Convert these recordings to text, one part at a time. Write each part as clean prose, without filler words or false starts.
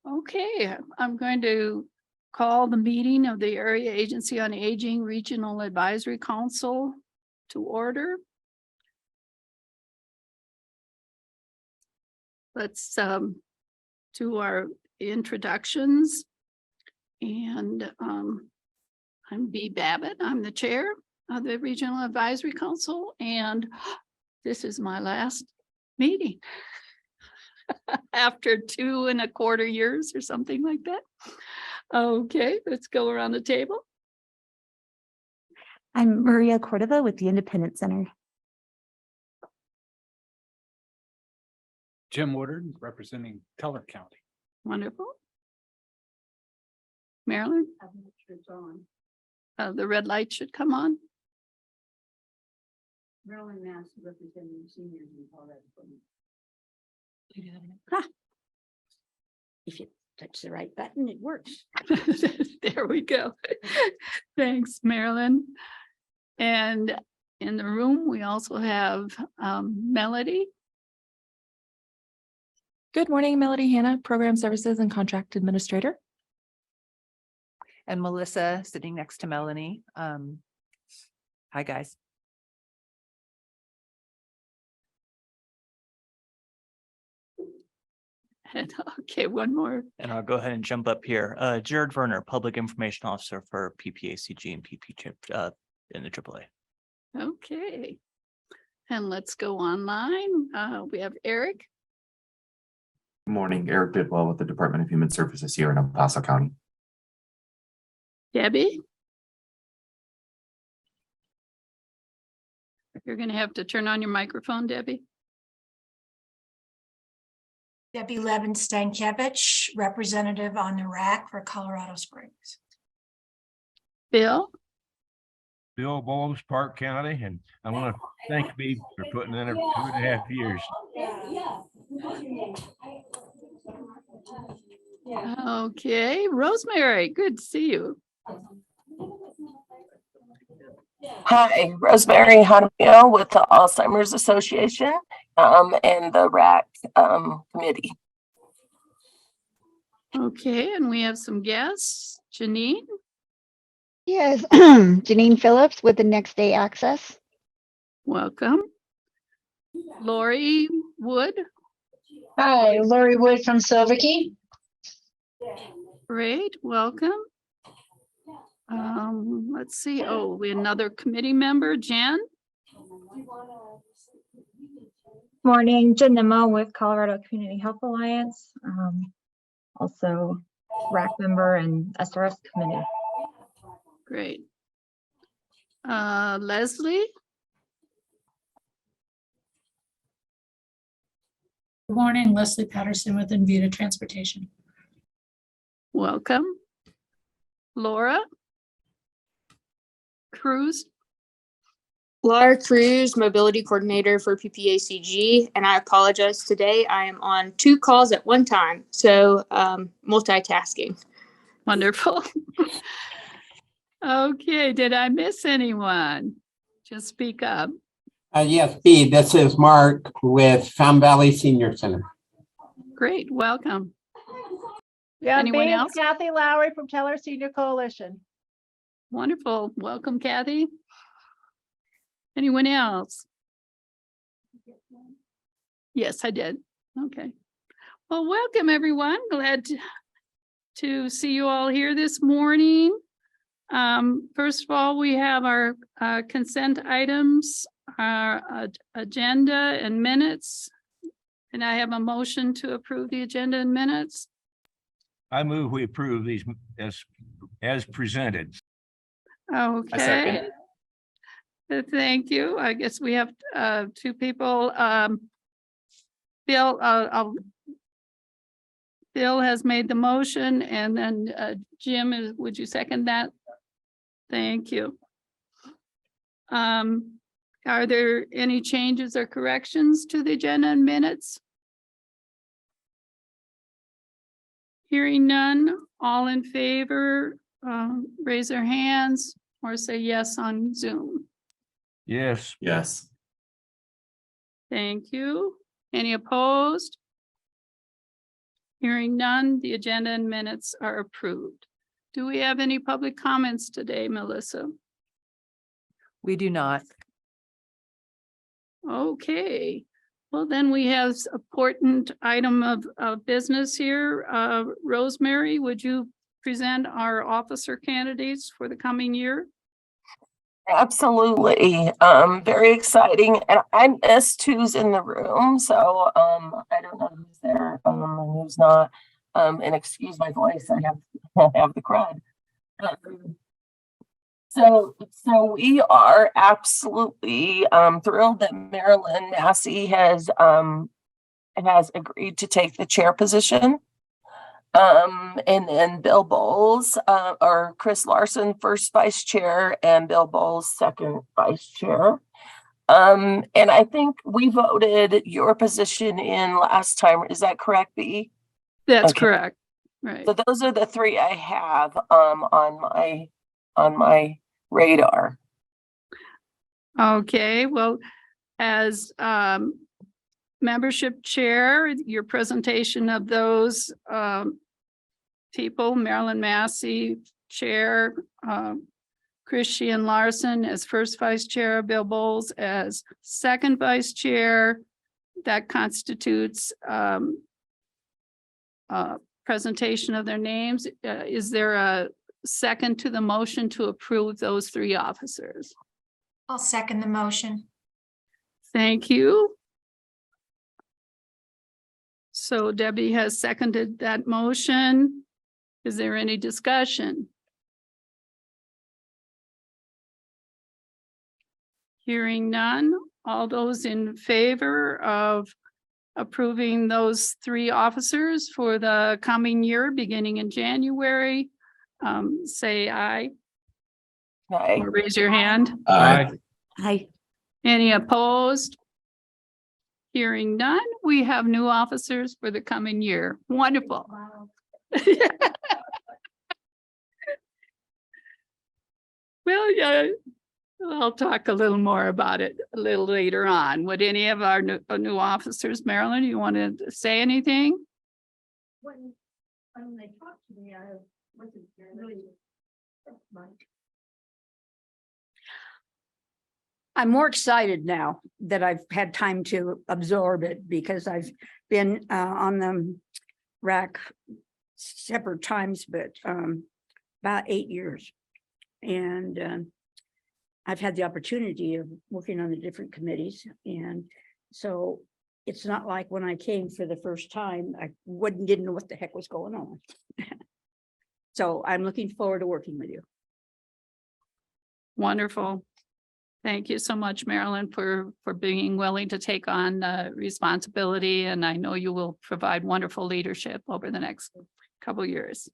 Okay, I'm going to call the meeting of the Area Agency on Aging Regional Advisory Council to order. Let's do our introductions. And I'm Bee Babbitt. I'm the chair of the Regional Advisory Council, and this is my last meeting after 2.25 years or something like that. Okay, let's go around the table. I'm Maria Cordova with the Independent Center. Jim Woodard, representing Teller County. Wonderful. Marilyn? The red light should come on. Marilyn Mass, representing seniors in Colorado. If you touch the right button, it works. There we go. Thanks, Marilyn. And in the room, we also have Melody. Good morning, Melody Hanna, Program Services and Contract Administrator. And Melissa sitting next to Melanie. Hi, guys. And okay, one more. And I'll go ahead and jump up here. Jared Werner, Public Information Officer for PPACG and PPACG in the AAA. Okay. And let's go online. We have Eric. Good morning, Eric Bidwell with the Department of Human Services here in El Paso County. Debbie. You're going to have to turn on your microphone, Debbie. Debbie Levin-Stankiewicz, representative on the RAC for Colorado Springs. Bill. Bill Bowles, Park County, and I want to thank me for putting in 2.5 years. Okay, Rosemary, good to see you. Hi, Rosemary Hanamio with the Alzheimer's Association and the RAC committee. Okay, and we have some guests. Janine. Yes, Janine Phillips with the Next Day Access. Welcome. Lori Wood. Hi, Lori Wood from Silverkey. Great, welcome. Let's see. Oh, we another committee member, Jen. Morning, Jen Nemo with Colorado Community Health Alliance. Also RAC member and SRS committee. Great. Leslie. Good morning, Leslie Patterson with Envita Transportation. Welcome. Laura Cruz. Laura Cruz, Mobility Coordinator for PPACG, and I apologize today. I am on 2 calls at one time, so multitasking. Wonderful. Okay, did I miss anyone? Just speak up. Yes, B, this is Mark with Found Valley Senior Center. Great, welcome. Yeah, anyone else? Kathy Lowry from Teller Senior Coalition. Wonderful. Welcome, Kathy. Anyone else? Yes, I did. Okay. Well, welcome, everyone. Glad to see you all here this morning. First of all, we have our consent items, our agenda and minutes. And I have a motion to approve the agenda and minutes. I move we approve these as presented. Okay. Thank you. I guess we have 2 people. Bill, Bill has made the motion, and then Jim, would you second that? Thank you. Are there any changes or corrections to the agenda and minutes? Hearing none, all in favor, raise their hands or say yes on Zoom. Yes. Yes. Thank you. Any opposed? Hearing none, the agenda and minutes are approved. Do we have any public comments today, Melissa? We do not. Okay, well, then we have important item of business here. Rosemary, would you present our officer candidates for the coming year? Absolutely. Very exciting. And I missed who's in the room, so I don't know who's there, and who's not. And excuse my voice, I have the crud. So we are absolutely thrilled that Marilyn Massey has agreed to take the chair position. And then Bill Bowles, or Chris Larson, first vice chair, and Bill Bowles, second vice chair. And I think we voted your position in last time. Is that correct, B? That's Okay. correct. Right. So those are the three I have on my radar. Okay, well, as membership chair, your presentation of those people, Marilyn Massey, chair, Christian Larson as first vice chair, Bill Bowles as second vice chair. That constitutes presentation of their names. Is there a second to the motion to approve those three officers? I'll second the motion. Thank you. So Debbie has seconded that motion. Is there any discussion? Hearing none, all those in favor of approving those three officers for the coming year, beginning in January, say aye. Aye. Or raise your hand. Aye. Hi. Any opposed? Hearing none, we have new officers for the coming year. Wonderful. Well, yeah, I'll talk a little more about it a little later on. Would any of our new officers, Marilyn, you want to say anything? When they talked to me, I wasn't really. I'm more excited now that I've had time to absorb it because I've been on the rack separate times, but about 8 years. And I've had the opportunity of working on the different committees. And so it's not like when I came for the first time, I didn't know what the heck was going on. So I'm looking forward to working with you. Wonderful. Thank you so much, Marilyn, for being willing to take on responsibility. And I know you will provide wonderful leadership over the next couple years.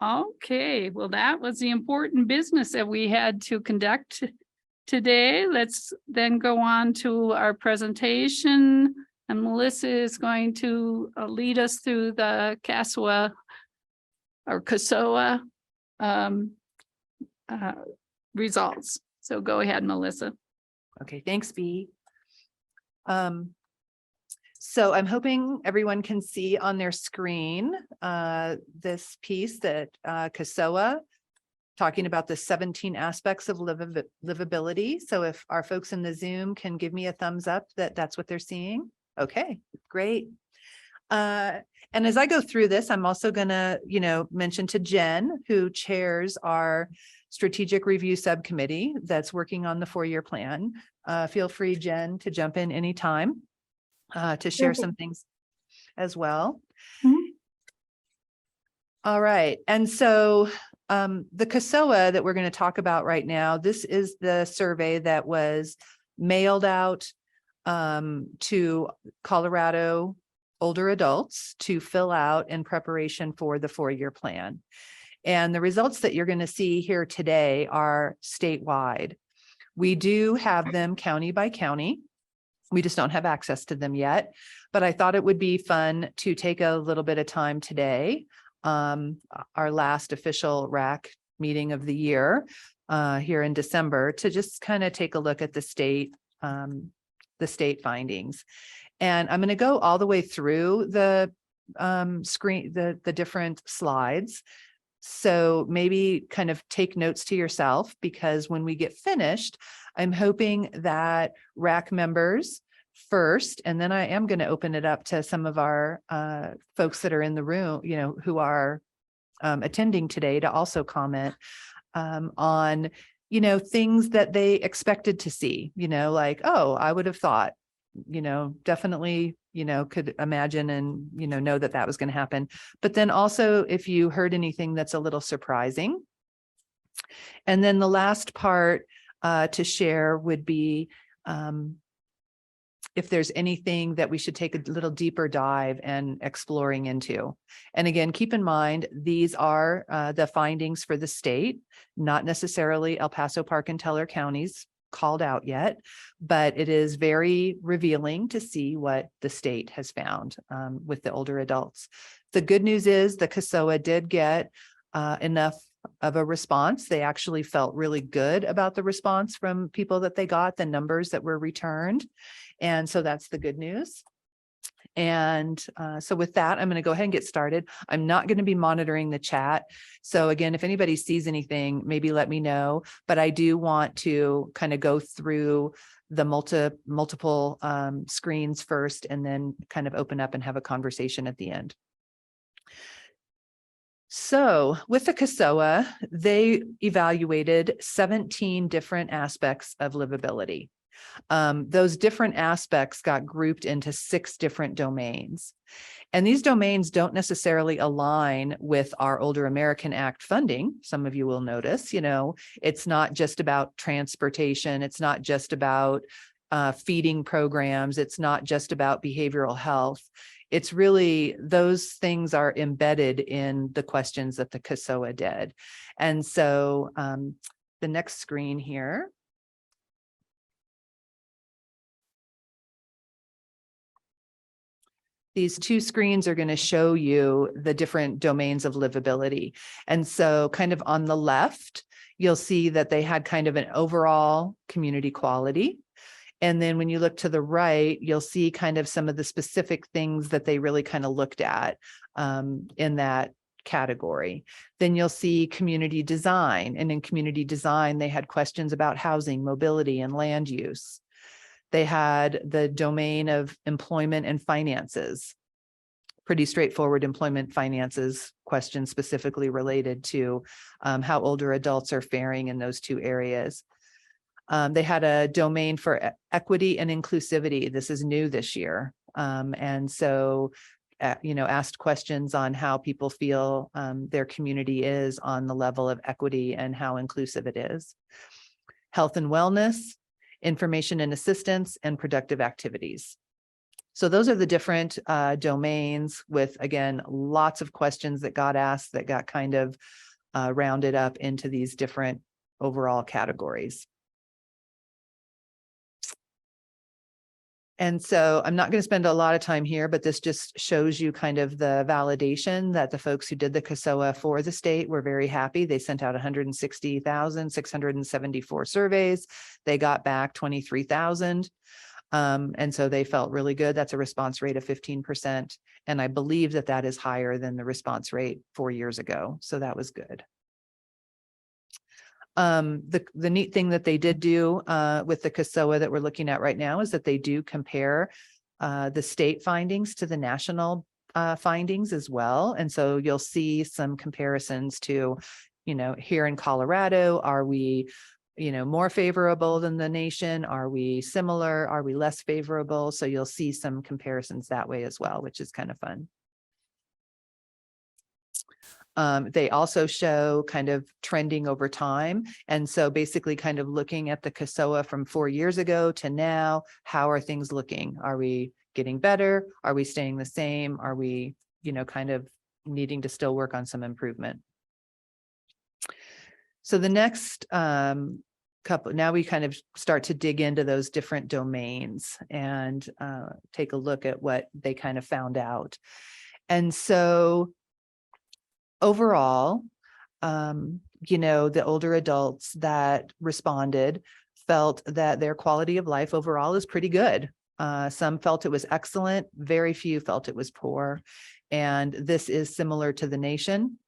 Okay, well, that was the important business that we had to conduct today. Let's then go on to our presentation. And Melissa is going to lead us through the CASWA or CASOA results. So go ahead, Melissa. Okay, thanks, B. So I'm hoping everyone can see on their screen this piece that CASOA talking about the 17 aspects of livability. So if our folks in the Zoom can give me a thumbs up that that's what they're seeing. Okay, great. And as I go through this, I'm also gonna, mention to Jen, who chairs our strategic review subcommittee that's working on the 4-year plan. Feel free, Jen, to jump in anytime to share some things as well. Mm-hmm. All right. And so the CASOA that we're going to talk about right now, this is the survey that was mailed out to Colorado older adults to fill out in preparation for the 4-year plan. And the results that you're going to see here today are statewide. We do have them county by county. We just don't have access to them yet, but I thought it would be fun to take a little bit of time today, our last official RAC meeting of the year here in December, to just kind of take a look at the state findings. And I'm going to go all the way through the screen, the different slides. So maybe kind of take notes to yourself, because when we get finished, I'm hoping that RAC members first, and then I am going to open it up to some of our folks that are in the room, who are attending today, to also comment on, things that they expected to see, like, oh, I would have thought, definitely, could imagine and, know that that was going to happen. But then also if you heard anything that's a little surprising. And then the last part to share would be if there's anything that we should take a little deeper dive and exploring into. And again, keep in mind, these are the findings for the state, not necessarily El Paso, Park, and Teller counties called out yet, but it is very revealing to see what the state has found with the older adults. The good news is the CASOA did get enough of a response. They actually felt really good about the response from people that they got, the numbers that were returned. And so that's the good news. And so with that, I'm going to go ahead and get started. I'm not going to be monitoring the chat. So again, if anybody sees anything, maybe let me know. But I do want to kind of go through the multiple screens first, and then kind of open up and have a conversation at the end. So with the CASOA, they evaluated 17 different aspects of livability. Those different aspects got grouped into 6 different domains. And these domains don't necessarily align with our Older American Act funding. Some of you will notice, it's not just about transportation. It's not just about feeding programs. It's not just about behavioral health. It's really, those things are embedded in the questions that the CASOA did. And so the next screen here. These 2 screens are going to show you the different domains of livability. And so kind of on the left, you'll see that they had kind of an overall community quality. And then when you look to the right, you'll see kind of some of the specific things that they really kind of looked at in that category. Then you'll see community design. And in community design, they had questions about housing, mobility, and land use. They had the domain of employment and finances. Pretty straightforward employment finances questions specifically related to how older adults are faring in those 2 areas. They had a domain for equity and inclusivity. This is new this year. And so, asked questions on how people feel their community is on the level of equity and how inclusive it is. Health and wellness, information and assistance, and productive activities. So those are the different domains with, again, lots of questions that got asked that got kind of rounded up into these different overall categories. And so I'm not going to spend a lot of time here, but this just shows you kind of the validation that the folks who did the CASOA for the state were very happy. They sent out 160,674 surveys. They got back 23,000. And so they felt really good. That's a response rate of 15%. And I believe that that is higher than the response rate 4 years ago. So that was good. The neat thing that they did do with the CASOA that we're looking at right now is that they do compare the state findings to the national findings as well. And so you'll see some comparisons to, here in Colorado, are we, more favorable than the nation? Are we similar? Are we less favorable? So you'll see some comparisons that way as well, which is kind of fun. They also show kind of trending over time. And so basically kind of looking at the CASOA from 4 years ago to now, how are things looking? Are we getting better? Are we staying the same? Are we, kind of needing to still work on some improvement? So the next couple, now we kind of start to dig into those different domains and take a look at what they kind of found out. And so overall, the older adults that responded felt that their quality of life overall is pretty good. Some felt it was excellent. Very few felt it was poor. And this is similar to the nation,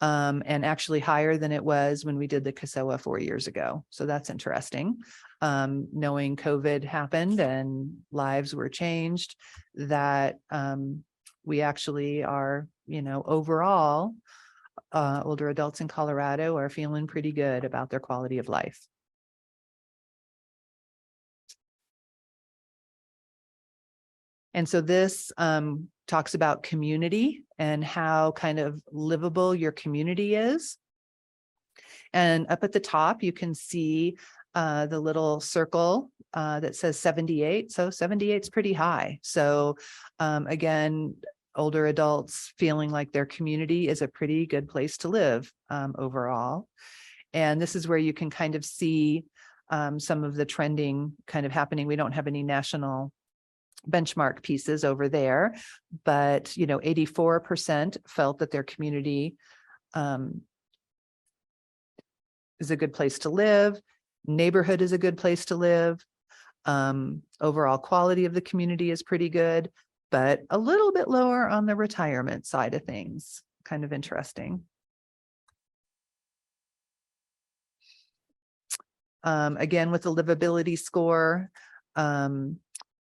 and actually higher than it was when we did the CASOA 4 years ago. So that's interesting. Knowing COVID happened and lives were changed, that we actually are, overall, older adults in Colorado are feeling pretty good about their quality of life. And so this talks about community and how kind of livable your community is. And up at the top, you can see the little circle that says 78. So 78 is pretty high. So again, older adults feeling like their community is a pretty good place to live overall. And this is where you can kind of see some of the trending kind of happening. We don't have any national benchmark pieces over there, but 84% felt that their community is a good place to live. Neighborhood is a good place to live. Overall quality of the community is pretty good, but a little bit lower on the retirement side of things. Kind of interesting. Again, with the livability score,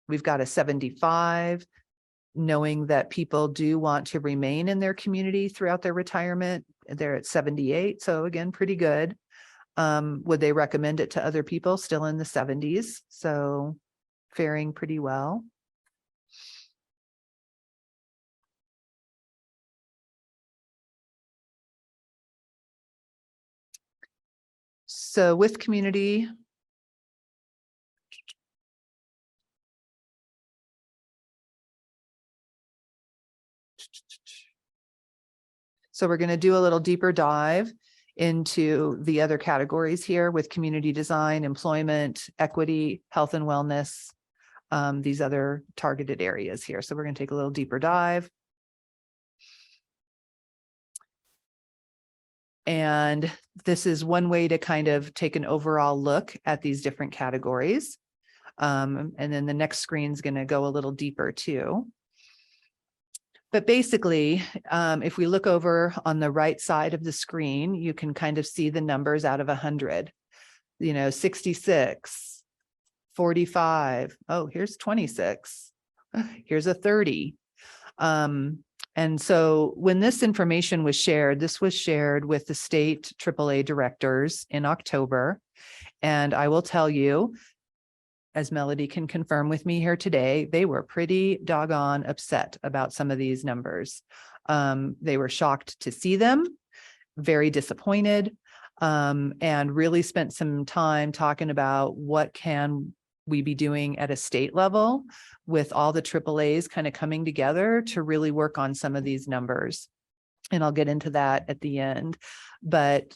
we've got a 75, knowing that people do want to remain in their community throughout their retirement. They're at 78. So again, pretty good. Would they recommend it to other people? Still in the 70s. So faring pretty well. So with community, so we're going to do a little deeper dive into the other categories here with community design, employment, equity, health and wellness, these other targeted areas here. So we're going to take a little deeper dive. And this is one way to kind of take an overall look at these different categories. And then the next screen is going to go a little deeper too. But basically, if we look over on the right side of the screen, you can kind of see the numbers out of 100, 66, 45. Oh, here's 26. Here's a 30. And so when this information was shared, this was shared with the state AAA directors in October. And I will tell you, as Melody can confirm with me here today, they were pretty doggone upset about some of these numbers. They were shocked to see them, very disappointed, and really spent some time talking about what can we be doing at a state level with all the AAAs kind of coming together to really work on some of these numbers. And I'll get into that at the end. But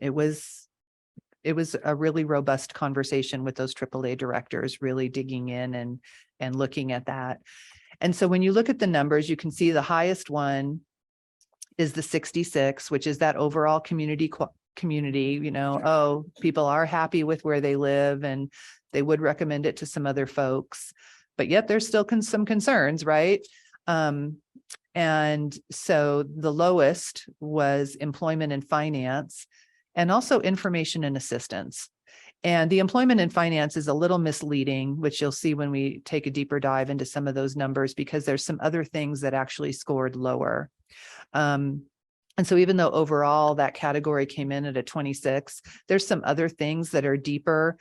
it was a really robust conversation with those AAA directors, really digging in and looking at that. And so when you look at the numbers, you can see the highest one is the 66, which is that overall community, people are happy with where they live and they would recommend it to some other folks, but yet there's still some concerns, right? And so the lowest was employment and finance, and also information and assistance. And the employment and finance is a little misleading, which you'll see when we take a deeper dive into some of those numbers, because there's some other things that actually scored lower. And so even though overall that category came in at a 26, there's some other things that are deeper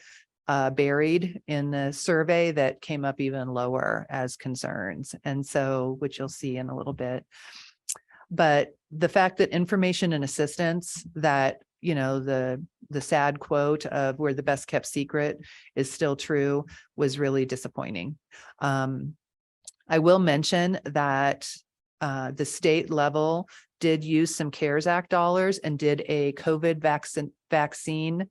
buried in the survey that came up even lower as concerns. And so, which you'll see in a little bit. But the fact that information and assistance, that the sad quote of "we're the best kept secret" is still true, was really disappointing. I will mention that the state level did use some CARES Act dollars and did a COVID vaccine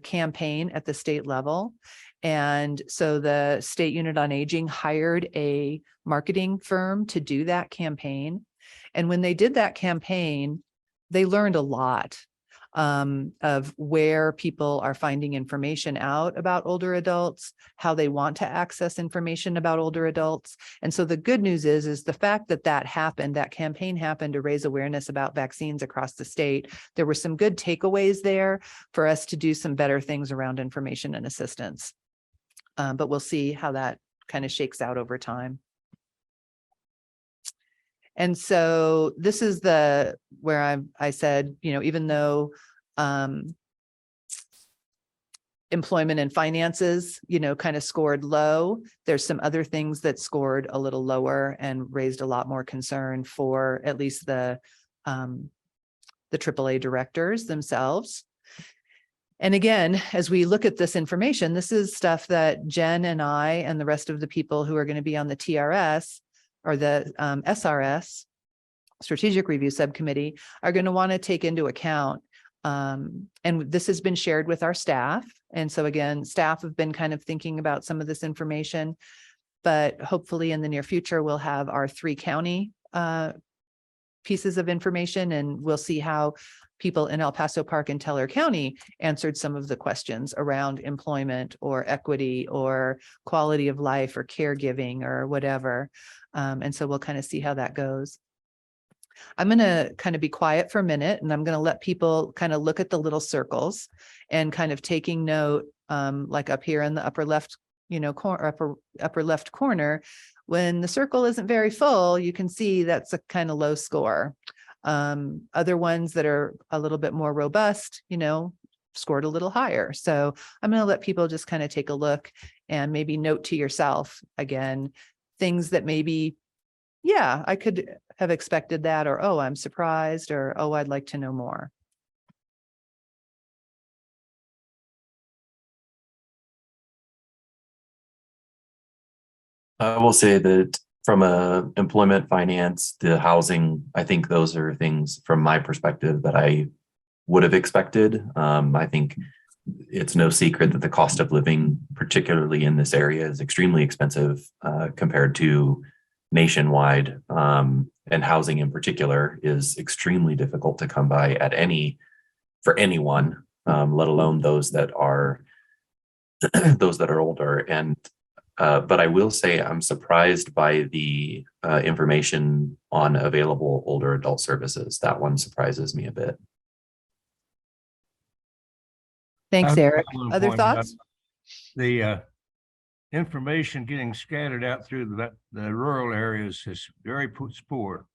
campaign at the state level. And so the State Unit on Aging hired a marketing firm to do that campaign. And when they did that campaign, they learned a lot. of where people are finding information out about older adults, how they want to access information about older adults. And so the good news is the fact that that happened, that campaign happened to raise awareness about vaccines across the state. There were some good takeaways there for us to do some better things around information and assistance. But we'll see how that kind of shakes out over time. And so this is where I said, even though employment and finances, kind of scored low, there's some other things that scored a little lower and raised a lot more concern for at least the AAA directors themselves. And again, as we look at this information, this is stuff that Jen and I and the rest of the people who are going to be on the TRS or the SRS, Strategic Review Subcommittee, are going to want to take into account. And this has been shared with our staff. And so again, staff have been kind of thinking about some of this information, but hopefully in the near future, we'll have our 3 county pieces of information, and we'll see how people in El Paso Park and Teller County answered some of the questions around employment or equity or quality of life or caregiving or whatever. And so we'll kind of see how that goes. I'm going to kind of be quiet for a minute, and I'm going to let people kind of look at the little circles and kind of taking note, like up here in the upper left, upper left corner. When the circle isn't very full, you can see that's a kind of low score. Other ones that are a little bit more robust, scored a little higher. So I'm going to let people just kind of take a look and maybe note to yourself again, things that maybe, yeah, I could have expected that, or, oh, I'm surprised, or, oh, I'd like to know more. I will say that from a employment, finance, the housing, I think those are things from my perspective that I would have expected. I think it's no secret that the cost of living, particularly in this area, is extremely expensive compared to nationwide, and housing in particular is extremely difficult to come by for anyone, let alone those that are older. And but I will say I'm surprised by the information on available older adult services. That one surprises me a bit. Thanks, Eric. I wanna Other point out thoughts? The information getting scattered out through the rural areas is very poor.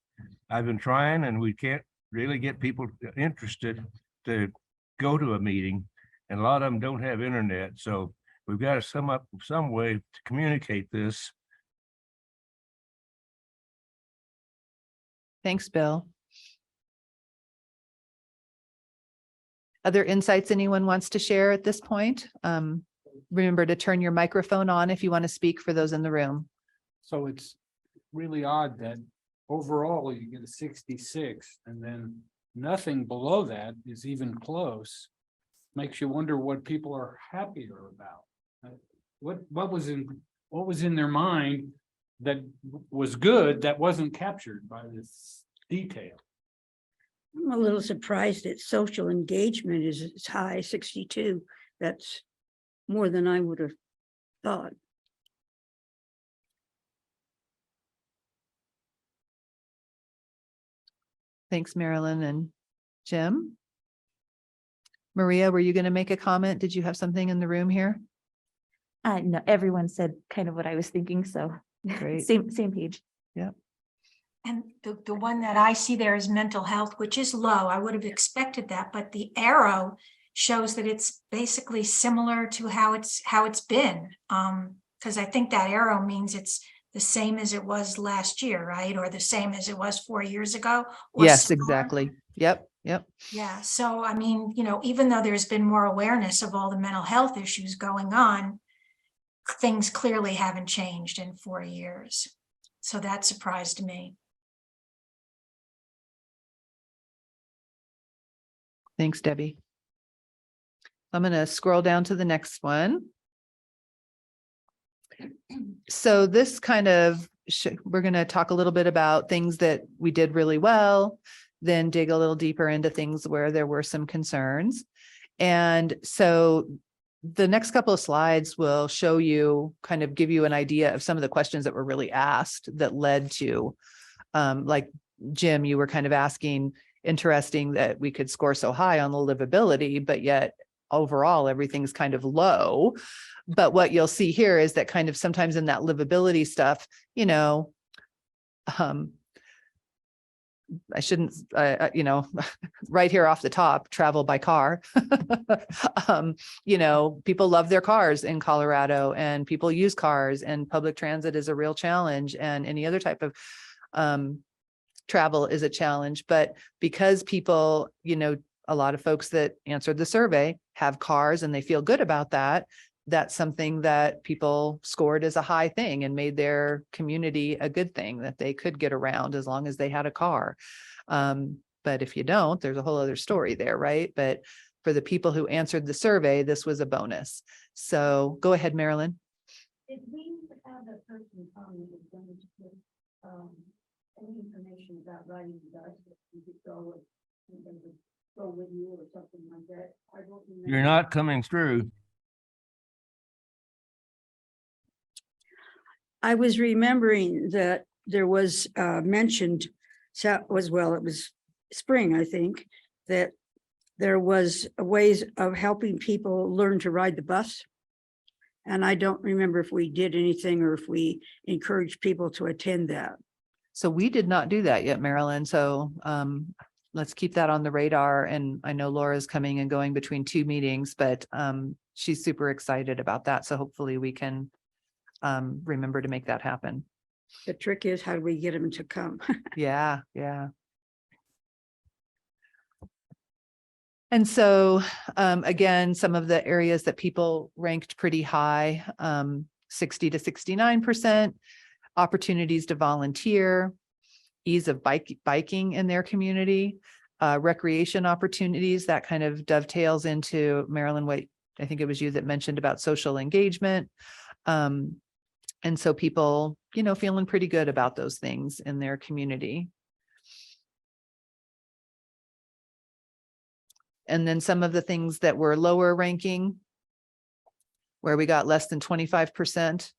I've been trying, and we can't really get people interested to go to a meeting, and a lot of them don't have internet. So we've got to sum up some way to communicate this. Thanks, Bill. Other insights anyone wants to share at this point? Remember to turn your microphone on if you want to speak for those in the room. So it's really odd that overall you get a 66 and then nothing below that is even close. Makes you wonder what people are happier about. What was in their mind that was good that wasn't captured by this detail? I'm a little surprised that social engagement is as high, 62. That's more than I would have thought. Thanks, Marilyn and Jim. Maria, were you going to make a comment? Did you have something in the room here? No, everyone said kind of what I was thinking. So Great. same page. Yeah. And the one that I see there is mental health, which is low. I would have expected that, but the arrow shows that it's basically similar to how it's been. Because I think that arrow means it's the same as it was last year, right? Or the same as it was 4 years ago. Or Yes, similar. exactly. Yep. Yeah. So, I mean, even though there's been more awareness of all the mental health issues going on, things clearly haven't changed in 4 years. So that surprised me. Thanks, Debbie. I'm going to scroll down to the next one. So this kind of, we're going to talk a little bit about things that we did really well, then dig a little deeper into things where there were some concerns. And so the next couple of slides will show you, kind of give you an idea of some of the questions that were really asked that led to, like Jim, you were kind of asking, interesting that we could score so high on the livability, but yet overall everything's kind of low. But what you'll see here is that kind of sometimes in that livability stuff, you know, I shouldn't, you know, right here off the top, travel by car. You know, people love their cars in Colorado and people use cars, and public transit is a real challenge, and any other type of travel is a challenge. But because people, you know, a lot of folks that answered the survey have cars and they feel good about that, that's something that people scored as a high thing and made their community a good thing, that they could get around as long as they had a car. But if you don't, there's a whole other story there, right? But for the people who answered the survey, this was a bonus. So go ahead, Marilyn. Did we have a person comment who's going to put any information about riding the bus that you could go with you or something like that? I don't remember. You're not coming through. I was remembering that there was mentioned, so it was spring, I think, that there was ways of helping people learn to ride the bus. And I don't remember if we did anything or if we encouraged people to attend that. So we did not do that yet, Marilyn. So let's keep that on the radar. And I know Laura's coming and going between 2 meetings, but she's super excited about that. So hopefully we can remember to make that happen. The trick is, how do we get them to come? Yeah, yeah. And so, again, some of the areas that people ranked pretty high, 60 to 69%, opportunities to volunteer, ease of biking in their community, recreation opportunities. That kind of dovetails into, Marilyn, what I think it was you that mentioned about social engagement. And so people, you know, feeling pretty good about those things in their community. And then some of the things that were lower ranking, where we got less than 25%.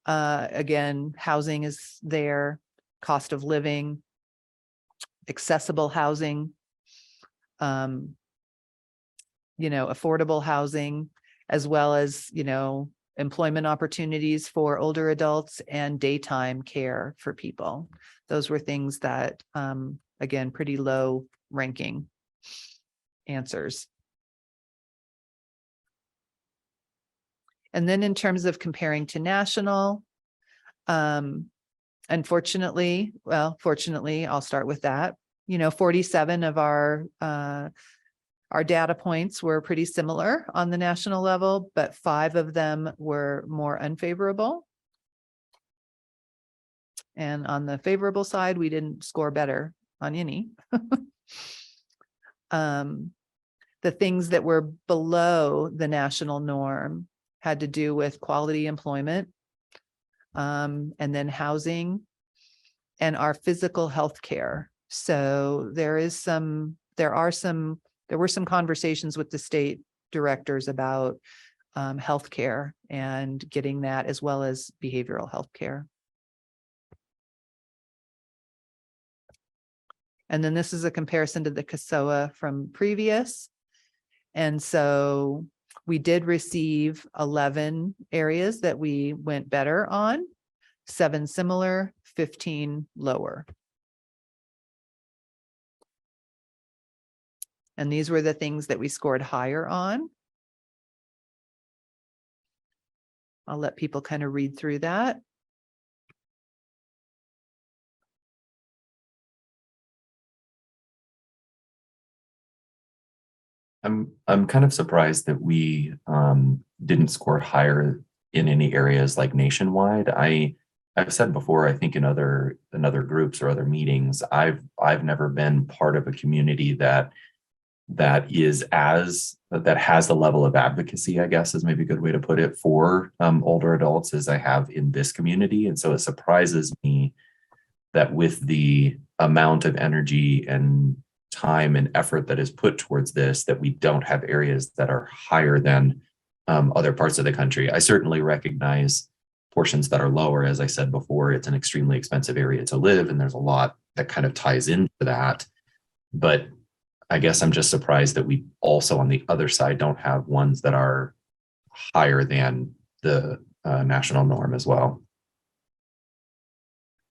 Again, housing is there, cost of living, accessible housing, you know, affordable housing, as well as, you know, employment opportunities for older adults and daytime care for people. Those were things that, again, pretty low ranking answers. And then in terms of comparing to national, unfortunately, well, fortunately, I'll start with that. You know, 47 of our data points were pretty similar on the national level, but 5 of them were more unfavorable. And on the favorable side, we didn't score better on any. The things that were below the national norm had to do with quality employment, and then housing and our physical health care. So there were some conversations with the state directors about healthcare and getting that, as well as behavioral health care. And then this is a comparison to the CASOA from previous. And so we did receive 11 areas that we went better on, 7 similar, 15 lower. And these were the things that we scored higher on. I'll let people kind of read through that. I'm kind of surprised that we didn't score higher in any areas like nationwide. I've said before, I think in other groups or other meetings, I've never been part of a community that has the level of advocacy, I guess is maybe a good way to put it, for older adults as I have in this community. And so it surprises me that with the amount of energy and time and effort that is put towards this, that we don't have areas that are higher than other parts of the country. I certainly recognize portions that are lower. As I said before, it's an extremely expensive area to live, and there's a lot that kind of ties into that. But I guess I'm just surprised that we also on the other side don't have ones that are higher than the national norm as well.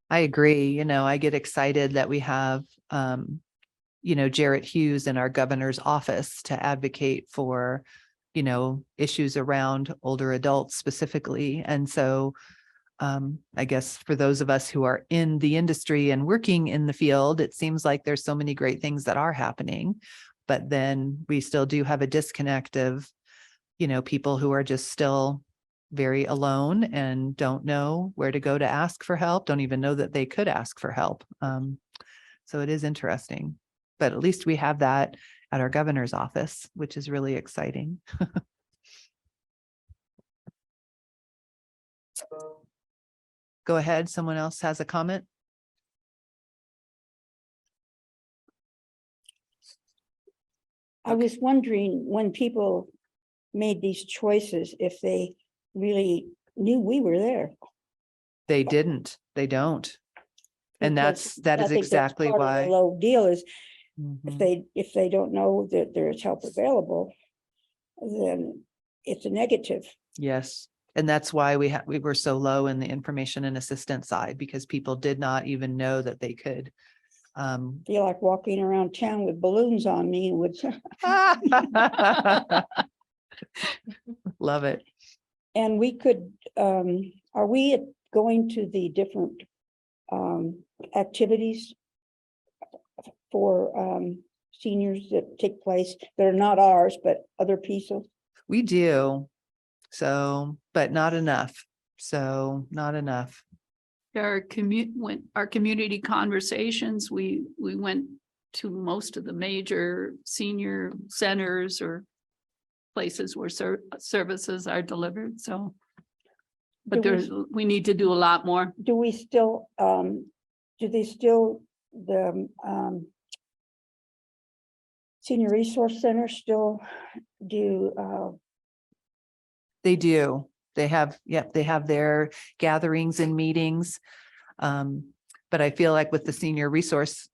I agree. You know, I get excited that we have, Jarrett Hughes in our governor's office to advocate for, issues around older adults specifically. And so I guess for those of us who are in the industry and working in the field, it seems like there's so many great things that are happening, but then we still do have a disconnect of, people who are just still very alone and don't know where to go to ask for help, don't even know that they could ask for help. So it is interesting, but at least we have that at our governor's office, which is really exciting. Go ahead. Someone else has a comment? I was wondering when people made these choices, if they really knew we were there. They didn't. They don't. And that is I think exactly part of the why. low deal is Mhm. if they don't know that there's help available, then it's a negative. Yes. And that's why we were so low in the information and assistance side, because people did not even know that they could. Feel like walking around town with balloons on me with. Love it. And we could, are we going to the different activities for seniors that take place that are not ours, but other people? We do. So, but not enough. So not enough. Our community conversations, we went to most of the major senior centers or places where services are delivered. So, but we need to do a lot more. Do we still, do they still, the Senior Resource Center still do? They do. They have, they have their gatherings and meetings. But I feel like with the Senior Resource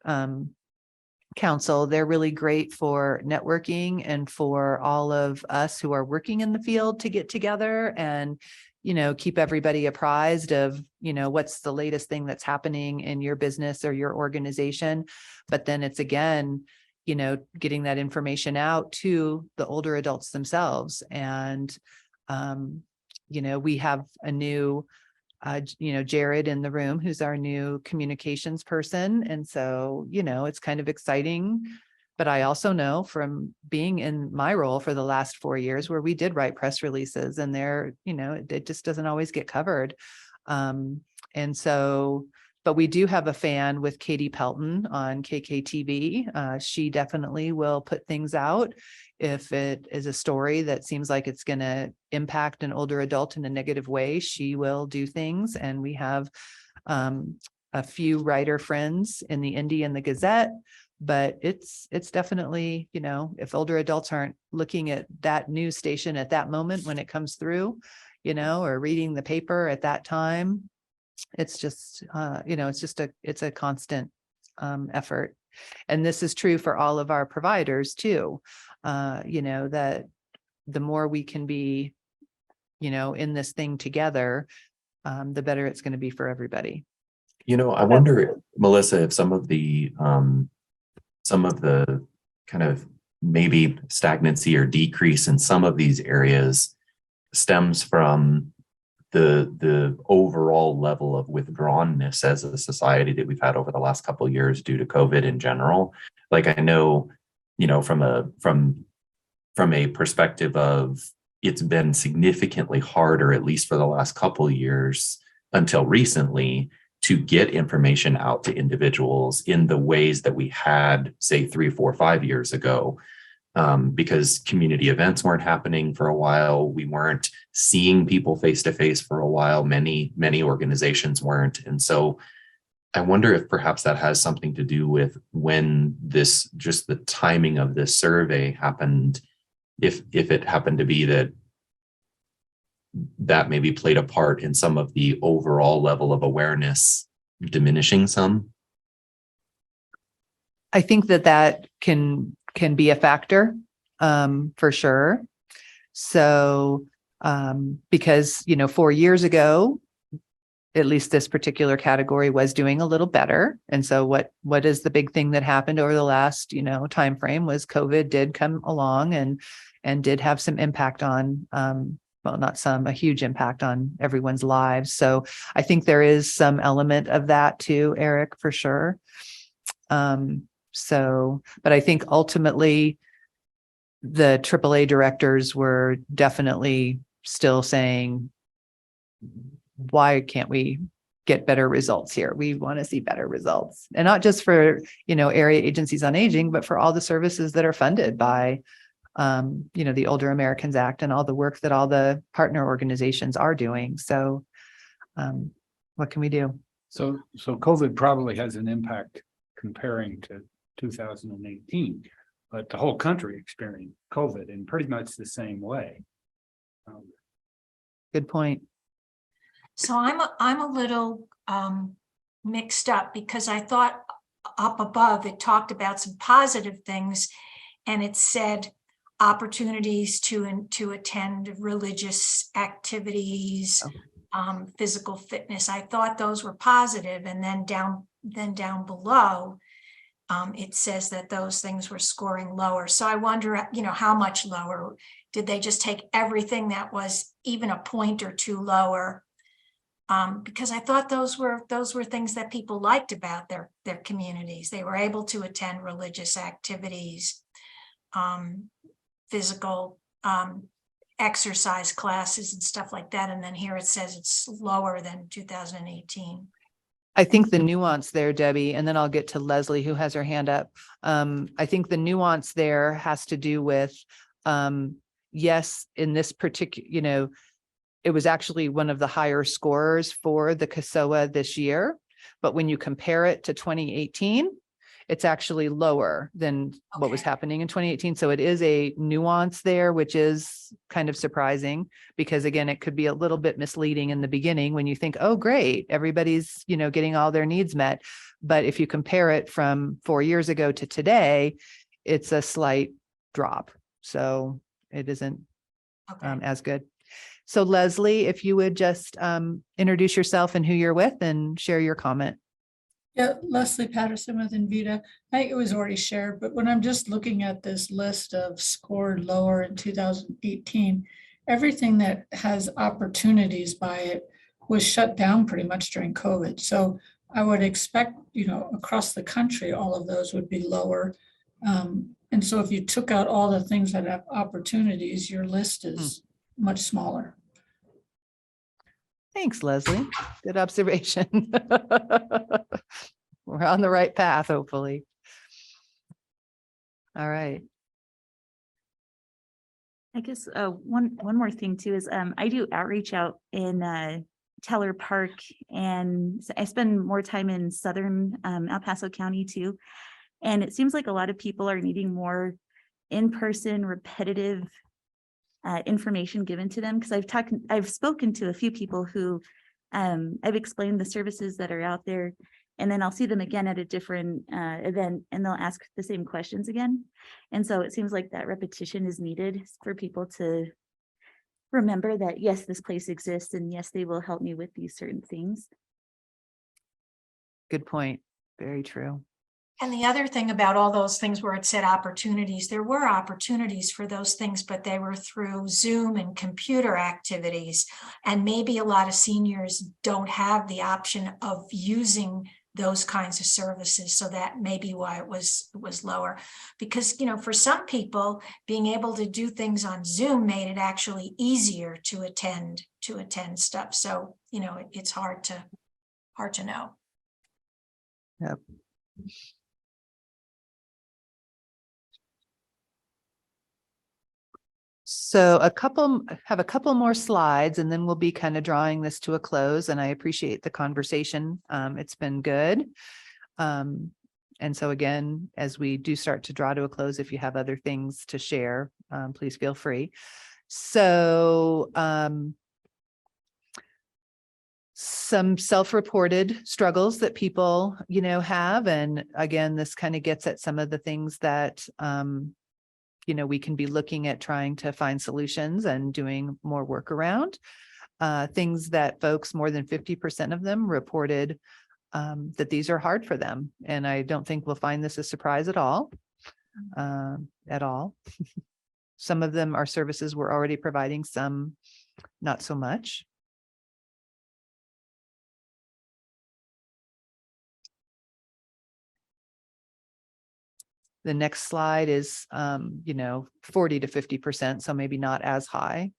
Council, they're really great for networking and for all of us who are working in the field to get together and, keep everybody apprised of, what's the latest thing that's happening in your business or your organization. But then it's again, getting that information out to the older adults themselves. And, we have a new, Jared in the room, who's our new communications person. And so, it's kind of exciting. But I also know from being in my role for the last 4 years where we did write press releases and it just doesn't always get covered. And so, but we do have a fan with Katie Pelton on KKTV. She definitely will put things out. If it is a story that seems like it's going to impact an older adult in a negative way, she will do things. And we have a few writer friends in the Indy and the Gazette, but it's definitely, if older adults aren't looking at that news station at that moment when it comes through, or reading the paper at that time, it's just, it's a constant effort. And this is true for all of our providers too. That the more we can be, in this thing together, the better it's going to be for everybody. I wonder, Melissa, if some of the kind of maybe stagnancy or decrease in some of these areas stems from the overall level of withdrawnness as a society that we've had over the last couple of years due to COVID in general. Like I know, from a perspective of it's been significantly harder, at least for the last couple of years until recently, to get information out to individuals in the ways that we had, say, 3, 4, 5 years ago. Because community events weren't happening for a while. We weren't seeing people face to face for a while. Many organizations weren't. And so I wonder if perhaps that has something to do with when this, just the timing of this survey happened. If it happened to be that maybe played a part in some of the overall level of awareness diminishing some. I think that can be a factor, for sure. So, because, 4 years ago, at least this particular category was doing a little better. And so what is the big thing that happened over the last, time frame was COVID did come along and did have some impact on, well, not some, a huge impact on everyone's lives. So I think there is some element of that too, Eric, for sure. But I think ultimately the AAA directors were definitely still saying, why can't we get better results here? We want to see better results, and not just for, area agencies on aging, but for all the services that are funded by, the Older Americans Act and all the work that all the partner organizations are doing. So, what can we do? So COVID probably has an impact comparing to 2018, but the whole country experienced COVID in pretty much the same way. Good point. So I'm a little mixed up because I thought up above it talked about some positive things, and it said opportunities to attend religious activities, physical fitness. I thought those were positive, and then down below it says that those things were scoring lower. So I wonder, how much lower? Did they just take everything that was even a point or two lower? Because I thought those were things that people liked about their communities. They were able to attend religious activities, physical exercise classes and stuff like that. And then here it says it's lower than 2018. I think the nuance there, Debbie, and then I'll get to Leslie, who has her hand up. I think the nuance there has to do with, yes, in this particular, it was actually one of the higher scorers for the CASOA this year. But when you compare it to 2018, it's actually lower than what was happening in 2018. So it is a nuance there, which is kind of surprising because, again, it could be a little bit misleading in the beginning when you think, oh, great, everybody's, getting all their needs met. But if you compare it from 4 years ago to today, it's a slight drop. So it isn't as good. So Leslie, if you would just introduce yourself and who you're with and share your comment. Yeah, Leslie Patterson with Invita. I think it was already shared, but when I'm just looking at this list of scored lower in 2018, everything that has opportunities by it was shut down pretty much during COVID. So I would expect, across the country, all of those would be lower. And so if you took out all the things that have opportunities, your list is much smaller. Thanks, Leslie. Good observation. We're on the right path, hopefully. All right. I guess one more thing too is I do outreach out in Teller Park, and I spend more time in southern El Paso County too. And it seems like a lot of people are needing more in-person, repetitive information given to them, because I've spoken to a few people who I've explained the services that are out there, and then I'll see them again at a different event and they'll ask the same questions again. And so it seems like that repetition is needed for people to remember that, yes, this place exists, and yes, they will help me with these certain things. Good point. Very true. And the other thing about all those things where it said opportunities, there were opportunities for those things, but they were through Zoom and computer activities. And maybe a lot of seniors don't have the option of using those kinds of services. So that may be why it was lower. Because, for some people, being able to do things on Zoom made it actually easier to attend stuff. So, it's hard to know. Yep. So have a couple more slides and then we'll be kind of drawing this to a close, and I appreciate the conversation. It's been good. And so again, as we do start to draw to a close, if you have other things to share, please feel free. So some self-reported struggles that people, have. And again, this kind of gets at some of the things that, we can be looking at trying to find solutions and doing more work around. Things that folks, more than 50% of them reported that these are hard for them. And I don't think we'll find this a surprise at all. Some of them are services we're already providing, some not so much. The next slide is, 40 to 50%, so maybe not as high.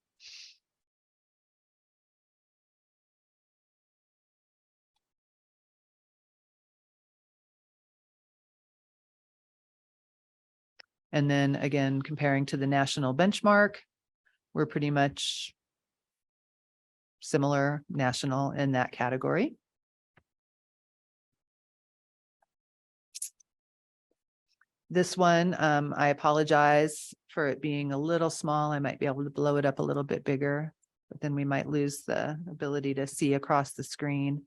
And then again, comparing to the national benchmark, we're pretty much similar national in that category. This one, I apologize for it being a little small. I might be able to blow it up a little bit bigger, but then we might lose the ability to see across the screen.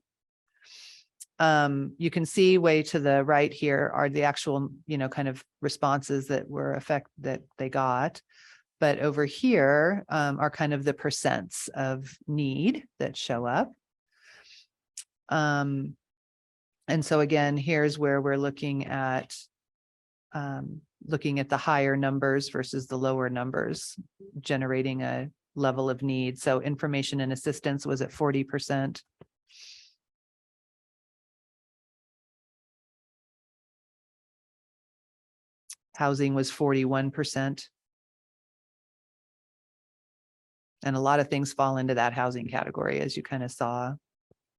You can see way to the right here are the actual, kind of responses that that they got. But over here are kind of the percents of need that show up. And so again, here's where we're looking at the higher numbers versus the lower numbers, generating a level of need. So information and assistance was at 40%. Housing was 41%. And a lot of things fall into that housing category, as you kind of saw.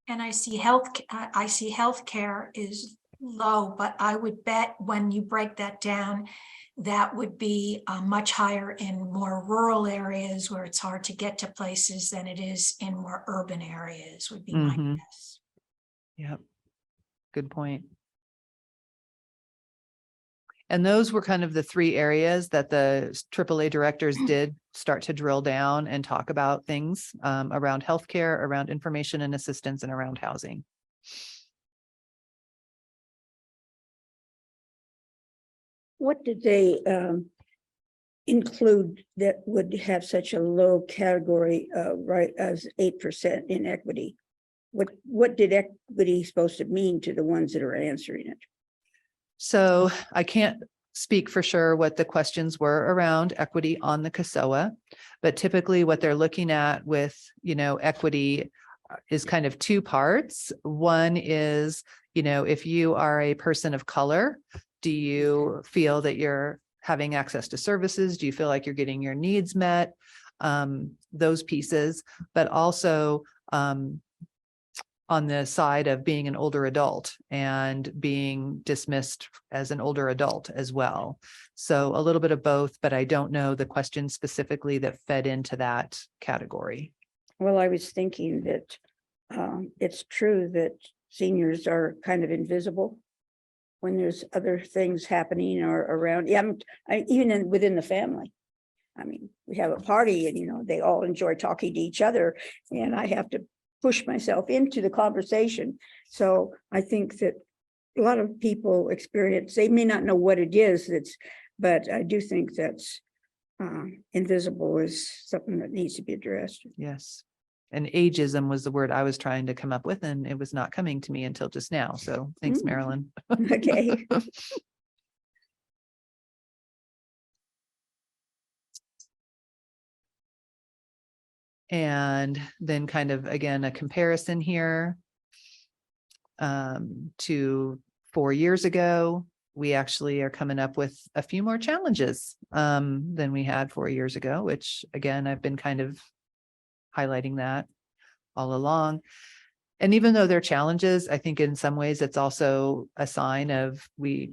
And I see healthcare is low, but I would bet when you break that down, that would be much higher in more rural areas where it's hard to get to places than it is in more urban areas, would be my guess. Yep. Good point. And those were kind of the three areas that the AAA directors did start to drill down and talk about things around healthcare, around information and assistance, and around housing. What did they include that would have such a low category, right, as 8% in equity? What did equity supposed to mean to the ones that are answering it? So I can't speak for sure what the questions were around equity on the CASOA, but typically what they're looking at with, equity is kind of two parts. One is, if you are a person of color, do you feel that you're having access to services? Do you feel like you're getting your needs met? Those pieces, but also, on the side of being an older adult and being dismissed as an older adult as well. So a little bit of both, but I don't know the question specifically that fed into that category. Well, I was thinking that it's true that seniors are kind of invisible when there's other things happening or around, even within the family. I mean, we have a party and, they all enjoy talking to each other, and I have to push myself into the conversation. So I think that a lot of people experience, they may not know what it is, but I do think that's invisible is something that needs to be addressed. Yes. And ageism was the word I was trying to come up with, and it was not coming to me until just now. So thanks, Marilyn. Okay. And then kind of, again, a comparison here to 4 years ago. We actually are coming up with a few more challenges than we had 4 years ago, which again, I've been kind of highlighting that all along. And even though there are challenges, I think in some ways it's also a sign of we,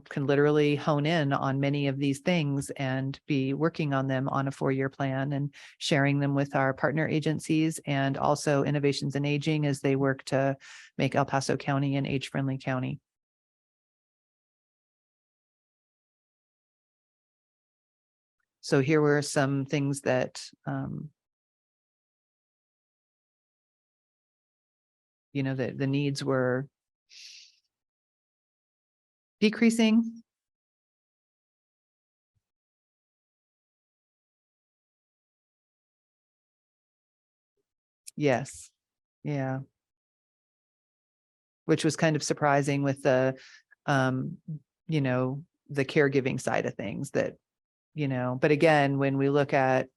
can literally hone in on many of these things and be working on them on a 4-year plan and sharing them with our partner agencies and also Innovations in Aging as they work to make El Paso County an age-friendly county. So here were some things that, the needs were decreasing. Yes. Yeah. Which was kind of surprising with the, the caregiving side of things that, but again, when we look at,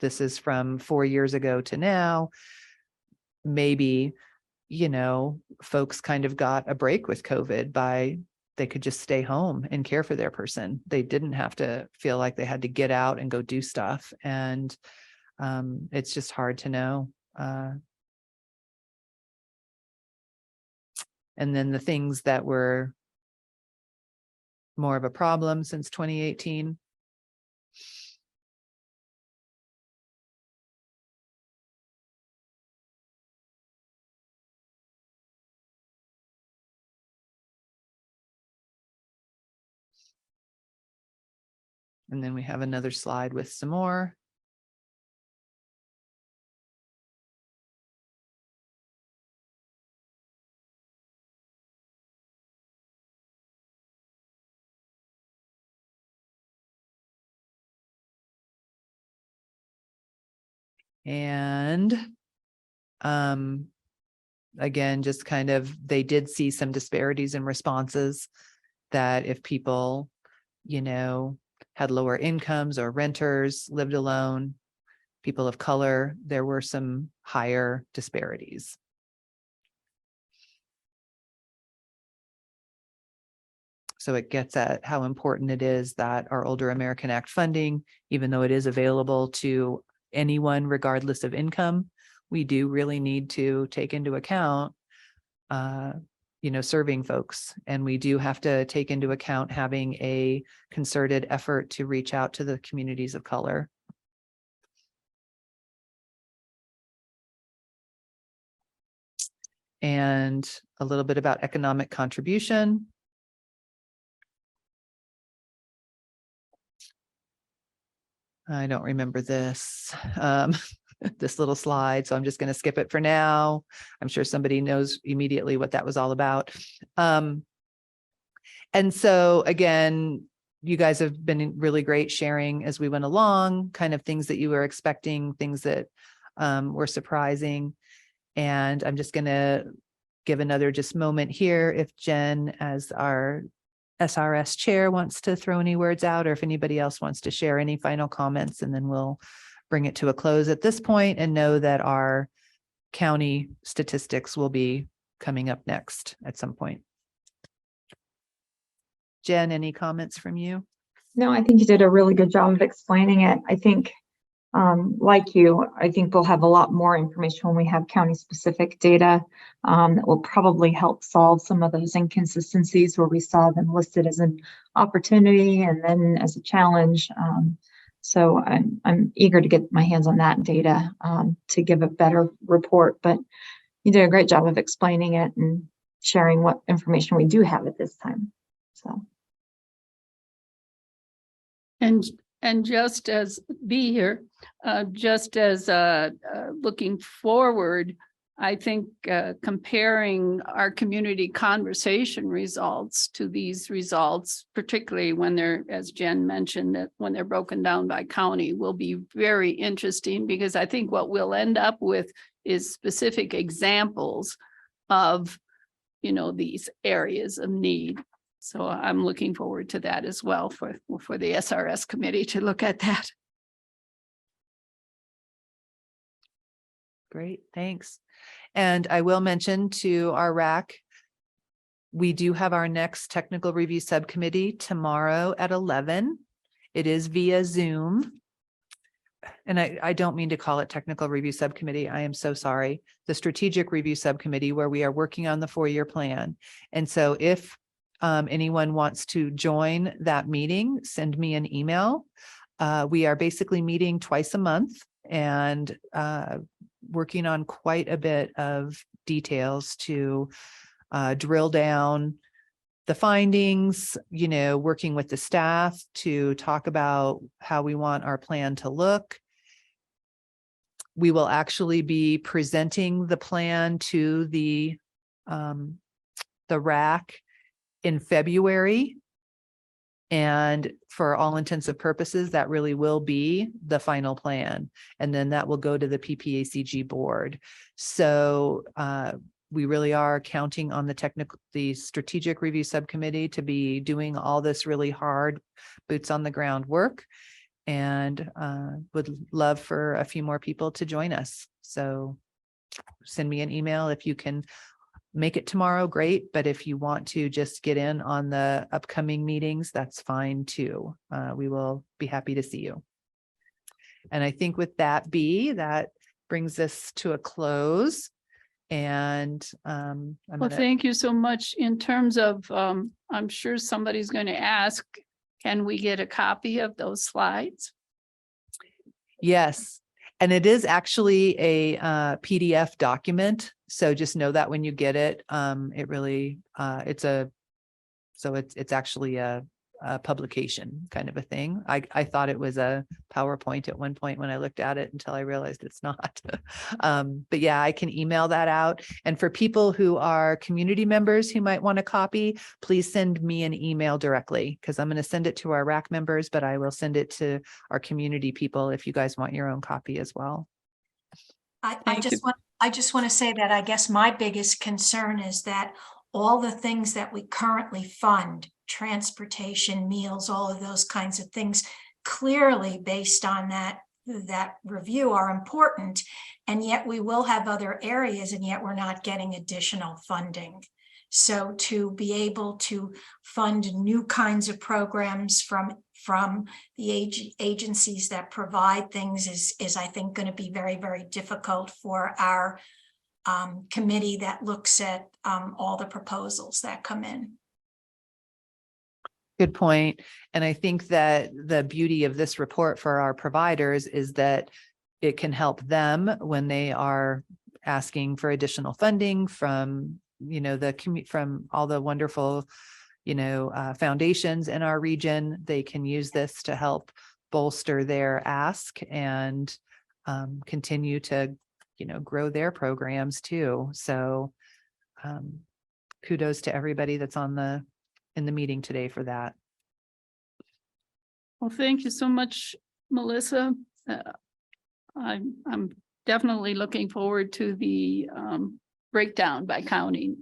this is from 4 years ago to now, maybe, folks kind of got a break with COVID by they could just stay home and care for their person. They didn't have to feel like they had to get out and go do stuff. And it's just hard to know. And then the things that were more of a problem since 2018. And then we have another slide with some more. And again, just kind of, they did see some disparities in responses that if people, had lower incomes or renters, lived alone, people of color, there were some higher disparities. So it gets at how important it is that our Older American Act funding, even though it is available to anyone regardless of income, we do really need to take into account, serving folks. And we do have to take into account having a concerted effort to reach out to the communities of color. And a little bit about economic contribution. I don't remember this, this little slide, so I'm just going to skip it for now. I'm sure somebody knows immediately what that was all about. And so again, you guys have been really great sharing as we went along, kind of things that you were expecting, things that were surprising. And I'm just going to give another just moment here if Jen, as our SRS chair, wants to throw any words out, or if anybody else wants to share any final comments, and then we'll bring it to a close at this point and know that our county statistics will be coming up next at some point. Jen, any comments from you? No, I think you did a really good job of explaining it. I think, like you, I think we'll have a lot more information when we have county specific data that will probably help solve some of those inconsistencies where we saw them listed as an opportunity and then as a challenge. So I'm eager to get my hands on that data to give a better report, but you did a great job of explaining it and sharing what information we do have at this time. So. And just as be here, just as looking forward, I think comparing our community conversation results to these results, particularly when they're, as Jen mentioned, that when they're broken down by county, will be very interesting, because I think what we'll end up with is specific examples of, these areas of need. So I'm looking forward to that as well for the SRS committee to look at that. Great, thanks. And I will mention to our RAC, we do have our next technical review subcommittee tomorrow at 11. It is via Zoom. and I don't mean to call it technical review subcommittee. I am so sorry. The strategic review subcommittee where we are working on the 4-year plan. And so if anyone wants to join that meeting, send me an email. We are basically meeting twice a month and working on quite a bit of details to drill down the findings, working with the staff to talk about how we want our plan to look. We will actually be presenting the plan to the RAC in February. And for all intents and purposes, that really will be the final plan. And then that will go to the PPACG board. So we really are counting on the strategic review subcommittee to be doing all this really hard boots on the ground work, and would love for a few more people to join us. So send me an email if you can make it tomorrow, great. But if you want to just get in on the upcoming meetings, that's fine too. We will be happy to see you. And I think with that that brings us to a close. And well, thank you so much. In terms of, I'm sure somebody's going to ask, can we get a copy of those slides? Yes. And it is actually a PDF document. So just know that when you get it, it really, it's actually a publication kind of a thing. I thought it was a PowerPoint at one point when I looked at it until I realized it's not. But yeah, I can email that out. And for people who are community members who might want a copy, please send me an email directly, because I'm going to send it to our RAC members, but I will send it to our community people if you guys want your own copy as well. I just want to say that I guess my biggest concern is that all the things that we currently fund, transportation, meals, all of those kinds of things, clearly based on that review are important. And yet we will have other areas, and yet we're not getting additional funding. So to be able to fund new kinds of programs from the agencies that provide things is I think going to be very, very difficult for our committee that looks at all the proposals that come in. Good point. And I think that the beauty of this report for our providers is that it can help them when they are asking for additional funding from, from all the wonderful, foundations in our region. They can use this to help bolster their ask and continue to, grow their programs too. So kudos to everybody that's in the meeting today for that. Well, thank you so much, Melissa. I'm definitely looking forward to the breakdown by county.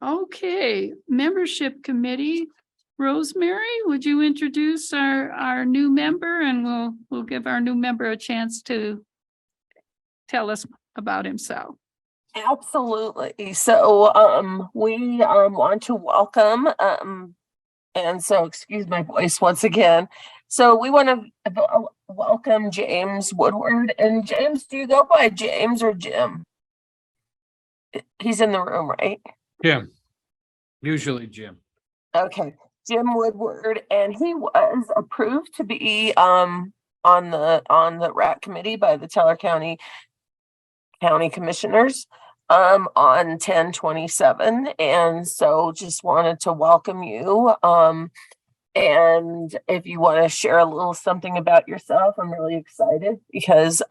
Okay, membership committee. Rosemary, would you introduce our new member, and we'll give our new member a chance to tell us about himself. Absolutely. So we want to welcome and so excuse my voice once again. So we want to welcome James Woodward. And James, do you go by James or Jim? He's in the room, right? Jim. Usually Jim. Okay. Jim Woodward, and he was approved to be on the RAC committee by the Teller County Commissioners on 10/27, and so just wanted to welcome you. And if you want to share a little something about yourself, I'm really excited because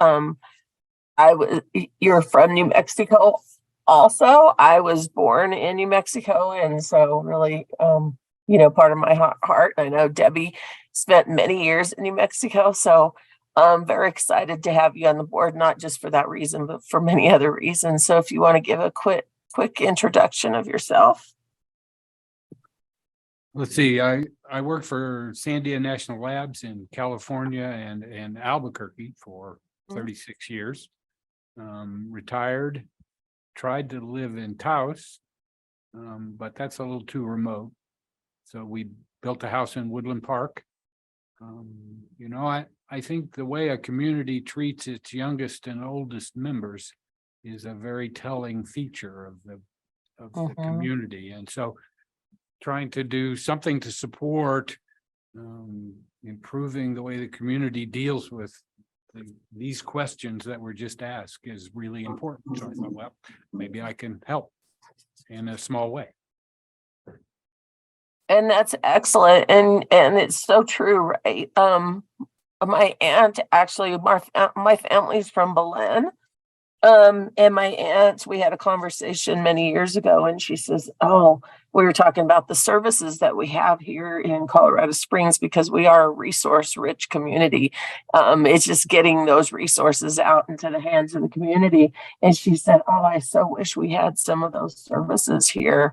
you're from New Mexico. Also, I was born in New Mexico, and so really part of my heart. I know Debbie spent many years in New Mexico, so I'm very excited to have you on the board, not just for that reason, but for many other reasons. So if you want to give a quick introduction of yourself. Let's see, I worked for Sandia National Labs in California and Albuquerque for 36 years. Retired, tried to live in Taos, but that's a little too remote. So we built a house in Woodland Park, You know, I think the way a community treats its youngest and oldest members is a very telling feature of the community. And so trying to do something to support improving the way the community deals with these questions that were just asked is really important. So I thought, well, maybe I can help in a small way. And that's excellent. And it's so true, right? My aunt, actually, my family's from Belen. And my aunt, we had a conversation many years ago, and she says, oh, we were talking about the services that we have here in Colorado Springs because we are a resource rich community. It's just getting those resources out into the hands of the community. And she said, oh, I so wish we had some of those services here.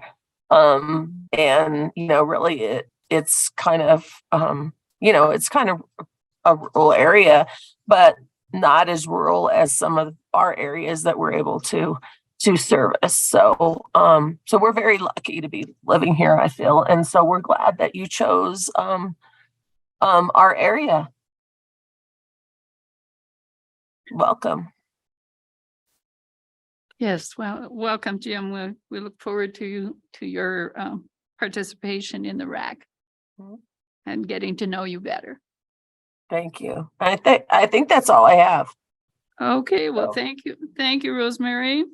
And, you know, really it's kind of, you know, it's kind of a rural area, but not as rural as some of our areas that we're able to service. So so we're very lucky to be living here, I feel. And so we're glad that you chose our area. Welcome. Yes, well, welcome, Jim. We look forward to your participation in the RAC and getting to know you better. Thank you. I think that's all I have. Okay, well, thank you, Rosemary.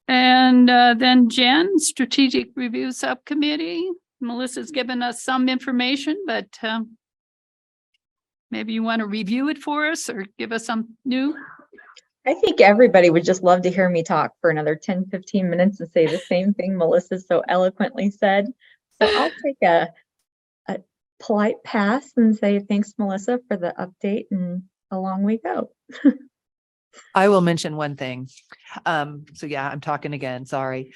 And then Jen, Strategic Review Subcommittee. Melissa's given us some information, but maybe you want to review it for us or give us some new. I think everybody would just love to hear me talk for another 10, 15 minutes and say the same thing Melissa so eloquently said. So I'll take a polite pass and say thanks, Melissa, for the update, and along we go. I will mention one thing. So yeah, I'm talking again, sorry.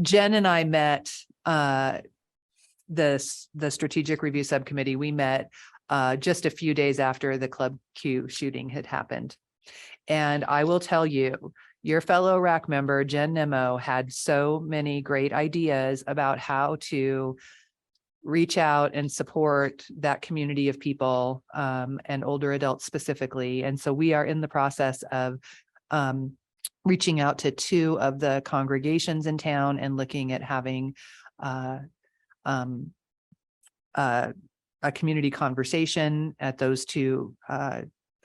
Jen and I met the Strategic Review Subcommittee. We met just a few days after the Club Q shooting had happened. And I will tell you, your fellow RAC member, Jen Nemo, had so many great ideas about how to reach out and support that community of people and older adults specifically. And so we are in the process of reaching out to 2 of the congregations in town and looking at having a community conversation at those 2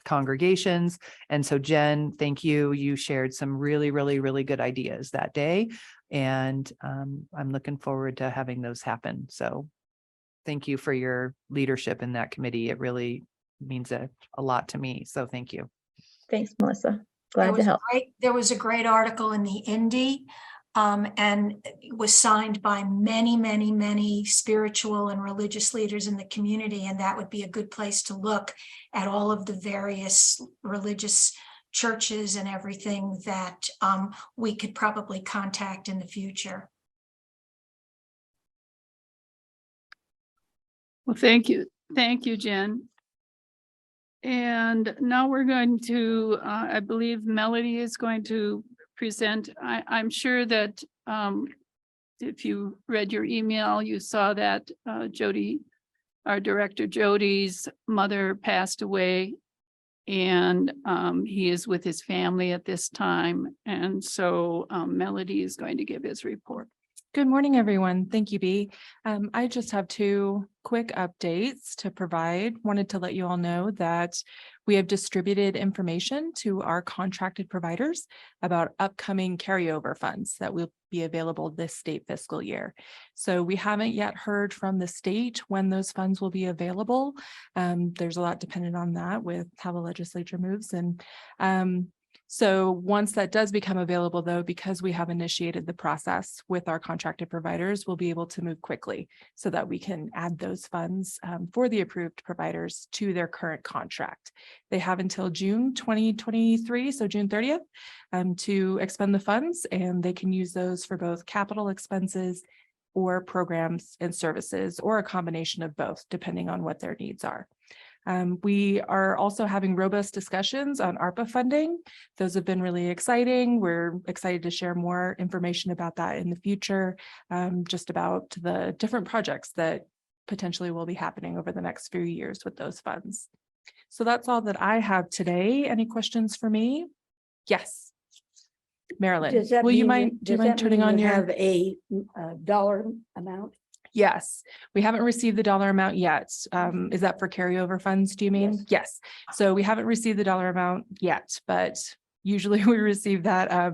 congregations. And so Jen, thank you. You shared some really, really, really good ideas that day. And I'm looking forward to having those happen. So thank you for your leadership in that committee. It really means a lot to me. So thank you. Thanks, Melissa. Glad to help. There was a great article in the Indy, and it was signed by many, many, many spiritual and religious leaders in the community. And that would be a good place to look at all of the various religious churches and everything that we could probably contact in the future. Well, thank you. Thank you, Jen. And now we're going to, I believe Melody is going to present. I'm sure that if you read your email, you saw that Jody, our director Jody's mother passed away, and he is with his family at this time. And so Melody is going to give his report. Good morning, everyone. Thank you, Bea. I just have 2 quick updates to provide. Wanted to let you all know that we have distributed information to our contracted providers about upcoming carryover funds that will be available this state fiscal year. So we haven't yet heard from the state when those funds will be available. There's a lot dependent on that with how the legislature moves. And so once that does become available, though, because we have initiated the process with our contracted providers, we'll be able to move quickly so that we can add those funds for the approved providers to their current contract. They have until June 2023, so June 30th, to expend the funds, and they can use those for both capital expenses or programs and services, or a combination of both, depending on what their needs are. We are also having robust discussions on ARPA funding. Those have been really exciting. We're excited to share more information about that in the future, just about the different projects that potentially will be happening over the next few years with those funds. So that's all that I have today. Any questions for me? Yes. Marilyn, Does that will you mean mind, that- do you does mind that turning mean on you your? have a dollar amount? Yes, we haven't received the dollar amount yet. Is that for carryover funds, do you mean? Yes. So we haven't received the dollar amount yet, but usually we receive that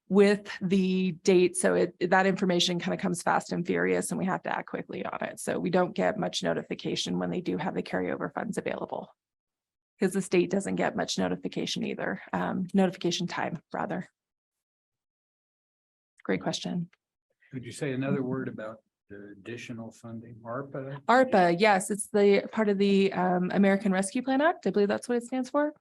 with the date. So that information kind of comes fast and furious and we have to act quickly on it. So we don't get much notification when they do have the carryover funds available. Because the state doesn't get much notification either, notification time rather. Great question. Could you say another word about the additional funding, ARPA? ARPA, yes, it's the part of the American Rescue Plan Act. I believe that's what it stands for.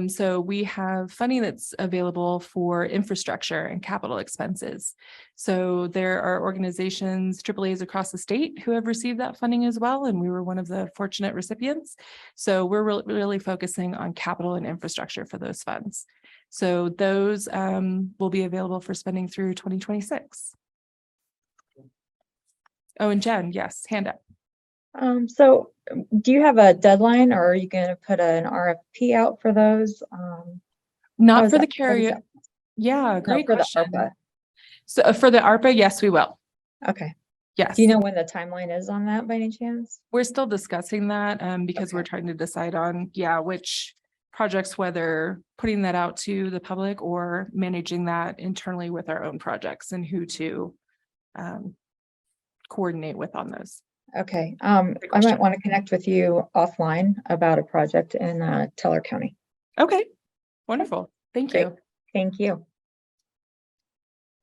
So we have funding that's available for infrastructure and capital expenses. So there are organizations, AAAs across the state who have received that funding as well, and we were one of the fortunate recipients. So we're really focusing on capital and infrastructure for those funds. So those will be available for spending through 2026. Oh, and Jen, yes, hand up. So do you have a deadline or are you going to put an RFP out for those? Not for the carry. Yeah, great for the question. ARPA. So for the ARPA, yes, we will. Okay. Yes. Do you know when the timeline is on that by any chance? We're still discussing that because we're trying to decide on, which projects, whether putting that out to the public or managing that internally with our own projects and who to coordinate with on those. Okay. I might want to connect with you offline about a project in Teller County. Okay. Wonderful. Thank you. Thank you.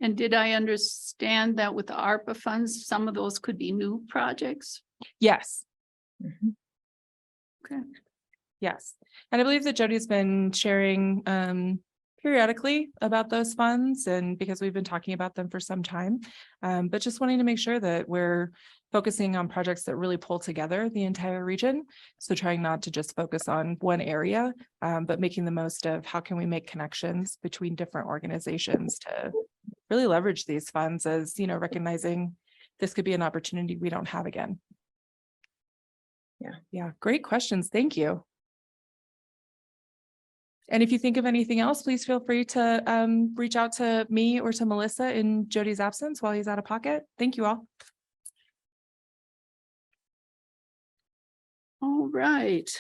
And did I understand that with the ARPA funds, some of those could be new projects? Yes. Okay. Yes. And I believe that Jody's been sharing periodically about those funds and because we've been talking about them for some time, but just wanting to make sure that we're focusing on projects that really pull together the entire region. So trying not to just focus on one area, but making the most of how can we make connections between different organizations to really leverage these funds as, recognizing this could be an opportunity we don't have again. Yeah, great questions. Thank you. And if you think of anything else, please feel free to reach out to me or to Melissa in Jody's absence while he's out of pocket. Thank you all. All right.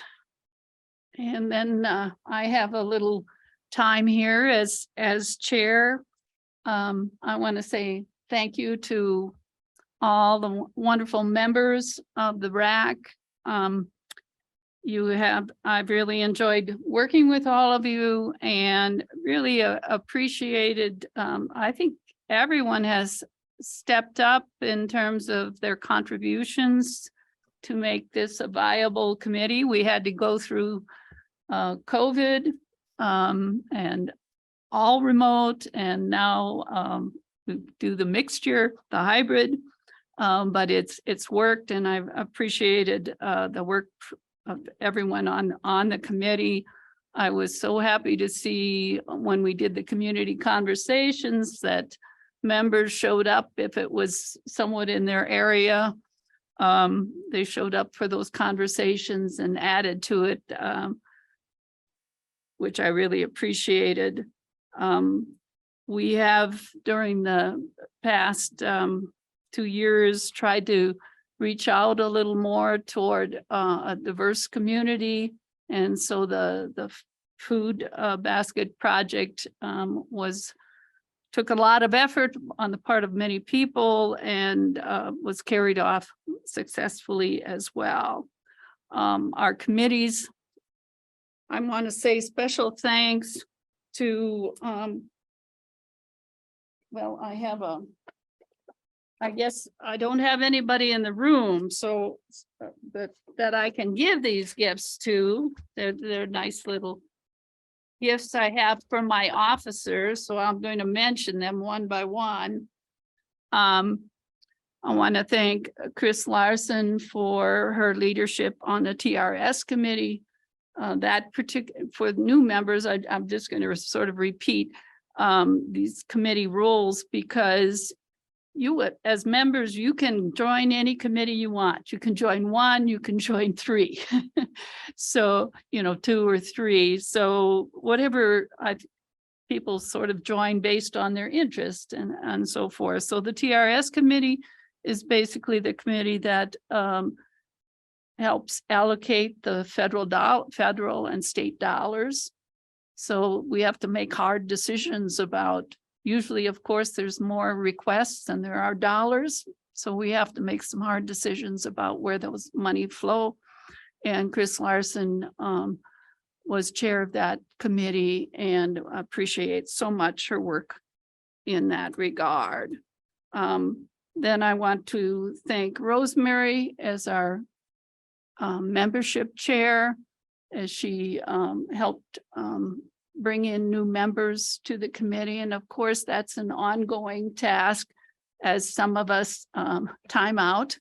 And then I have a little time here as chair. I want to say thank you to all the wonderful members of the RAC. I've really enjoyed working with all of you and really appreciated, I think everyone has stepped up in terms of their contributions to make this a viable committee. We had to go through COVID and all remote, and now we do the mixture, the hybrid, but it's worked, and I've appreciated the work of everyone on the committee. I was so happy to see when we did the community conversations that members showed up if it was somewhat in their area. They showed up for those conversations and added to it, which I really appreciated. We have, during the past 2 years, tried to reach out a little more toward a diverse community. And so the food basket project took a lot of effort on the part of many people and was carried off successfully as well. Our committees, I want to say special thanks to, well, I guess I don't have anybody in the room, so that I can give these gifts to. They're nice little gifts I have from my officers, so I'm going to mention them one by one. I want to thank Chris Larson for her leadership on the TRS committee. That particular, for new members, I'm just going to sort of repeat these committee rules because as members, you can join any committee you want. You can join one, you can join three. So, 2 or 3. So whatever people sort of join based on their interest and so forth. So the TRS committee is basically the committee that helps allocate the federal and state dollars. So we have to make hard decisions about, usually, of course, there's more requests than there are dollars. So we have to make some hard decisions about where those money flow. And Chris Larson was chair of that committee and appreciate so much her work in that regard. Then I want to thank Rosemary as our membership chair, as she helped bring in new members to the committee. And of course, that's an ongoing task as some of us time out,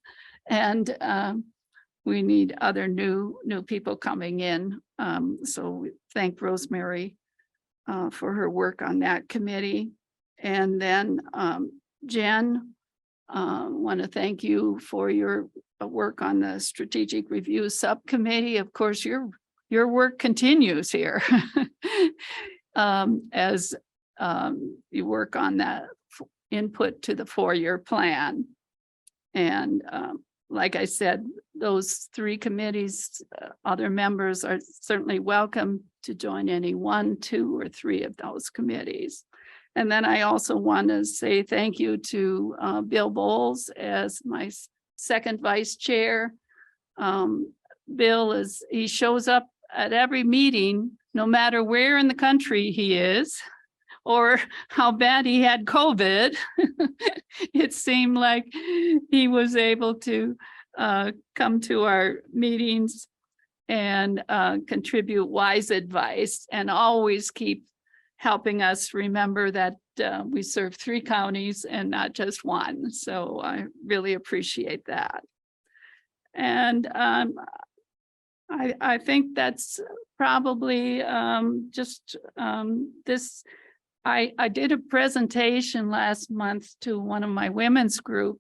and we need other new people coming in. So we thank Rosemary for her work on that committee. And then Jen, want to thank you for your work on the strategic review subcommittee. Of course, your work continues here as you work on that input to the 4-year plan. And like I said, those 3 committees, other members are certainly welcome to join any 1, 2, or 3 of those committees. And then I also want to say thank you to Bill Bowles as my second vice chair. Bill he shows up at every meeting, no matter where in the country he is or how bad he had COVID. It seemed like he was able to come to our meetings and contribute wise advice, and always keep helping us remember that we serve 3 counties and not just 1. So I really appreciate that. And I think that's probably just this. I did a presentation last month to one of my women's groups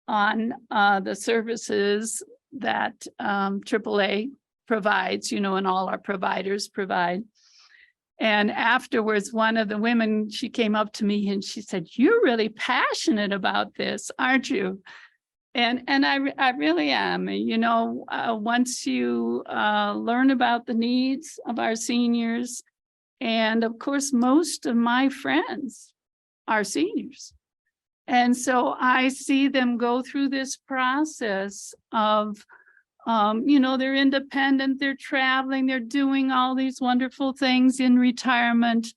on the services that AAA provides, and all our providers provide. And afterwards, one of the women, she came up to me and she said, "You're really passionate about this, aren't you?" And I really am. Once you learn about the needs of our seniors, and of course, most of my friends are seniors. And so I see them go through this process of, they're independent, they're traveling, they're doing all these wonderful things in retirement.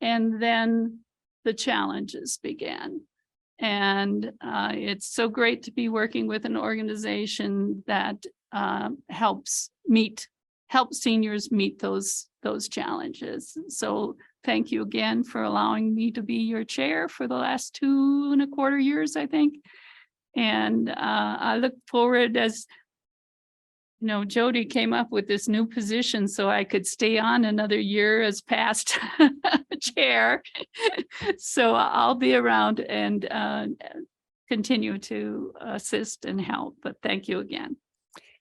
And then the challenges began. And it's so great to be working with an organization that helps seniors meet those challenges. So thank you again for allowing me to be your chair for the last 2.25 years, I think. And I look forward, as Jody came up with this new position so I could stay on another year as past chair. So I'll be around and continue to assist and help, but thank you again.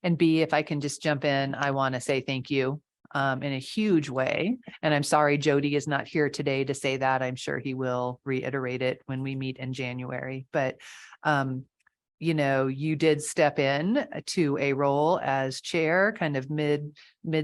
And B, if I can just jump in, I want to say thank you in a huge way. And I'm sorry Jody is not here today to say that. I'm sure he will reiterate it when we meet in January. But you did step in to a role as chair, kind of mid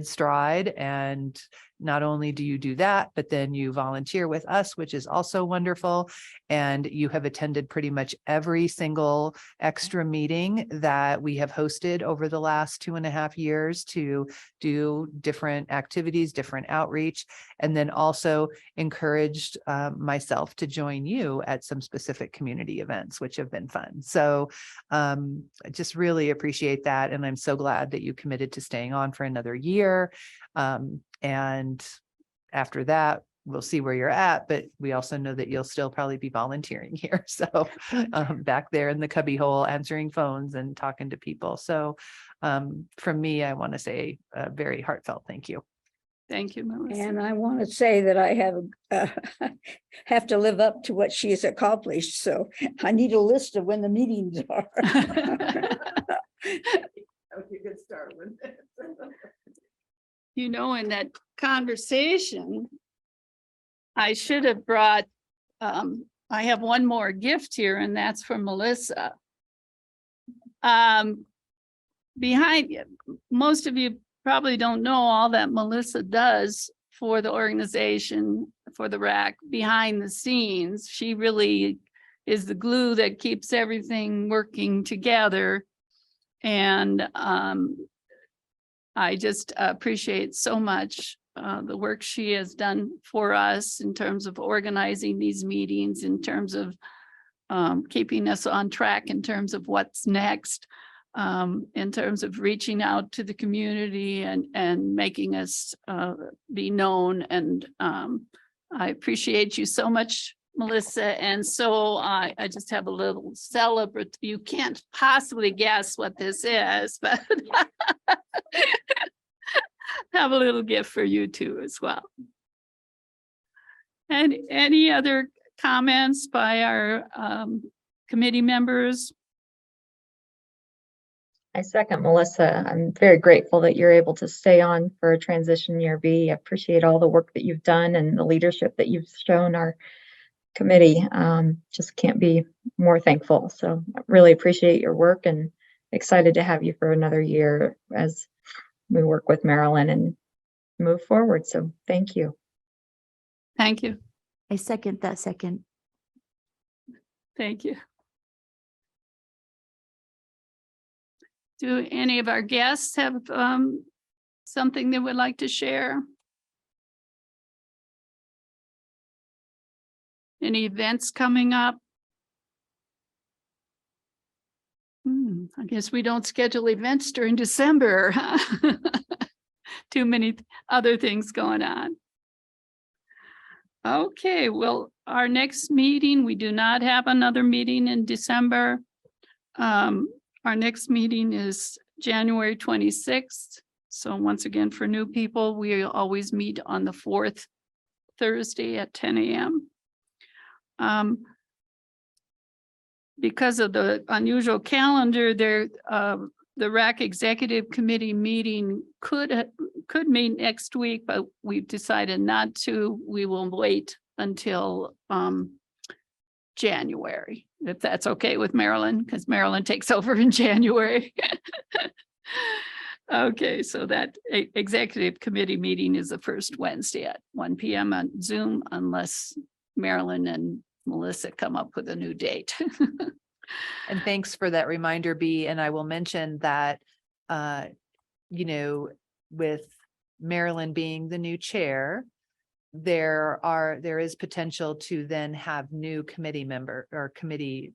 stride. And not only do you do that, but then you volunteer with us, which is also wonderful. And you have attended pretty much every single extra meeting that we have hosted over the last 2.5 years to do different activities, different outreach, and then also encouraged myself to join you at some specific community events, which have been fun. So I just really appreciate that. And I'm so glad that you committed to staying on for another year. And after that, we'll see where you're at, but we also know that you'll still probably be volunteering here. So back there in the cubby hole, answering phones and talking to people. So from me, I want to say a very heartfelt thank you. Thank you, Melissa. And I want to say that I have to live up to what she has accomplished. So I need a list of when the meetings are. Okay, good start with it. You know, in that conversation, I should have brought, I have one more gift here, and that's for Melissa. Behind you, most of you probably don't know all that Melissa does for the organization, for the RAC behind the scenes. She really is the glue that keeps everything working together. And I just appreciate so much the work she has done for us in terms of organizing these meetings, in terms of keeping us on track, in terms of what's next, in terms of reaching out to the community and making us be known. And I appreciate you so much, Melissa. And so I just have a little celebrate. You can't possibly guess what this is, but have a little gift for you too as well. And any other comments by our committee members? I second Melissa. I'm very grateful that you're able to stay on for a transition year B. I appreciate all the work that you've done and the leadership that you've shown our committee. Just can't be more thankful. So I really appreciate your work and excited to have you for another year as we work with Marilyn and move forward. So thank you. Thank you. I second that second. Thank you. Do any of our guests have something they would like to share? Any events coming up? I guess we don't schedule events during December. Huh? Too many other things going on. Okay, well, our next meeting, we do not have another meeting in December. Our next meeting is January 26th. So once again, for new people, we always meet on the 4th Thursday at 10 a.m. Because of the unusual calendar, the RAC Executive Committee meeting could meet next week, but we've decided not to. We will wait until January, if that's okay with Marilyn, because Marilyn takes over in January. Okay, so that Executive Committee meeting is the first Wednesday at 1 p.m. on Zoom, unless Marilyn and Melissa come up with a new date. And thanks for that reminder, B. And I will mention that, with Marilyn being the new chair, there is potential to then have new committee member or committee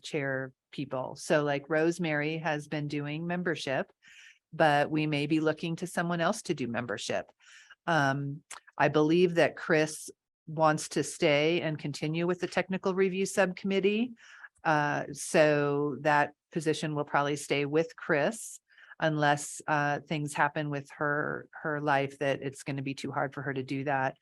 chair people. So like Rosemary has been doing membership, but we may be looking to someone else to do membership. I believe that Chris wants to stay and continue with the technical review subcommittee. So that position will probably stay with Chris unless things happen with her life that it's going to be too hard for her to do that.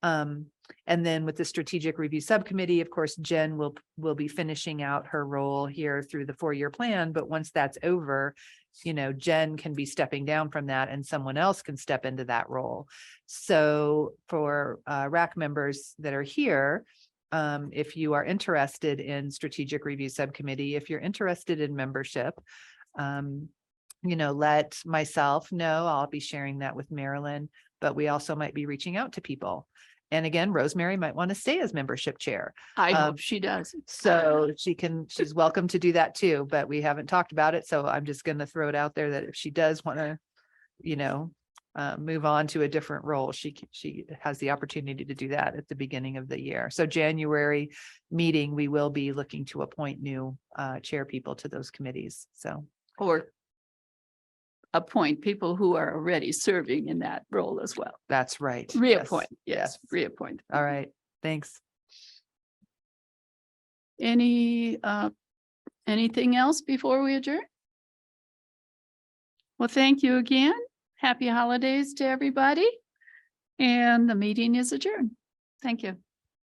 And then with the strategic review subcommittee, of course, Jen will be finishing out her role here through the 4-year plan. But once that's over, Jen can be stepping down from that and someone else can step into that role. So for RAC members that are here, if you are interested in strategic review subcommittee, if you're interested in membership, let myself know. I'll be sharing that with Marilyn, but we also might be reaching out to people. And again, Rosemary might want to stay as membership chair. I hope she does. So she's welcome to do that too, but we haven't talked about it. So I'm just going to throw it out there that if she does want to, move on to a different role, she has the opportunity to do that at the beginning of the year. So January meeting, we will be looking to appoint new chair people to those committees. So, Or appoint people who are already serving in that role as well. That's right. Reappoint. Yes. Reappoint. All right. Thanks. Anything else before we adjourn? Well, thank you again. Happy holidays to everybody. And the meeting is adjourned. Thank you.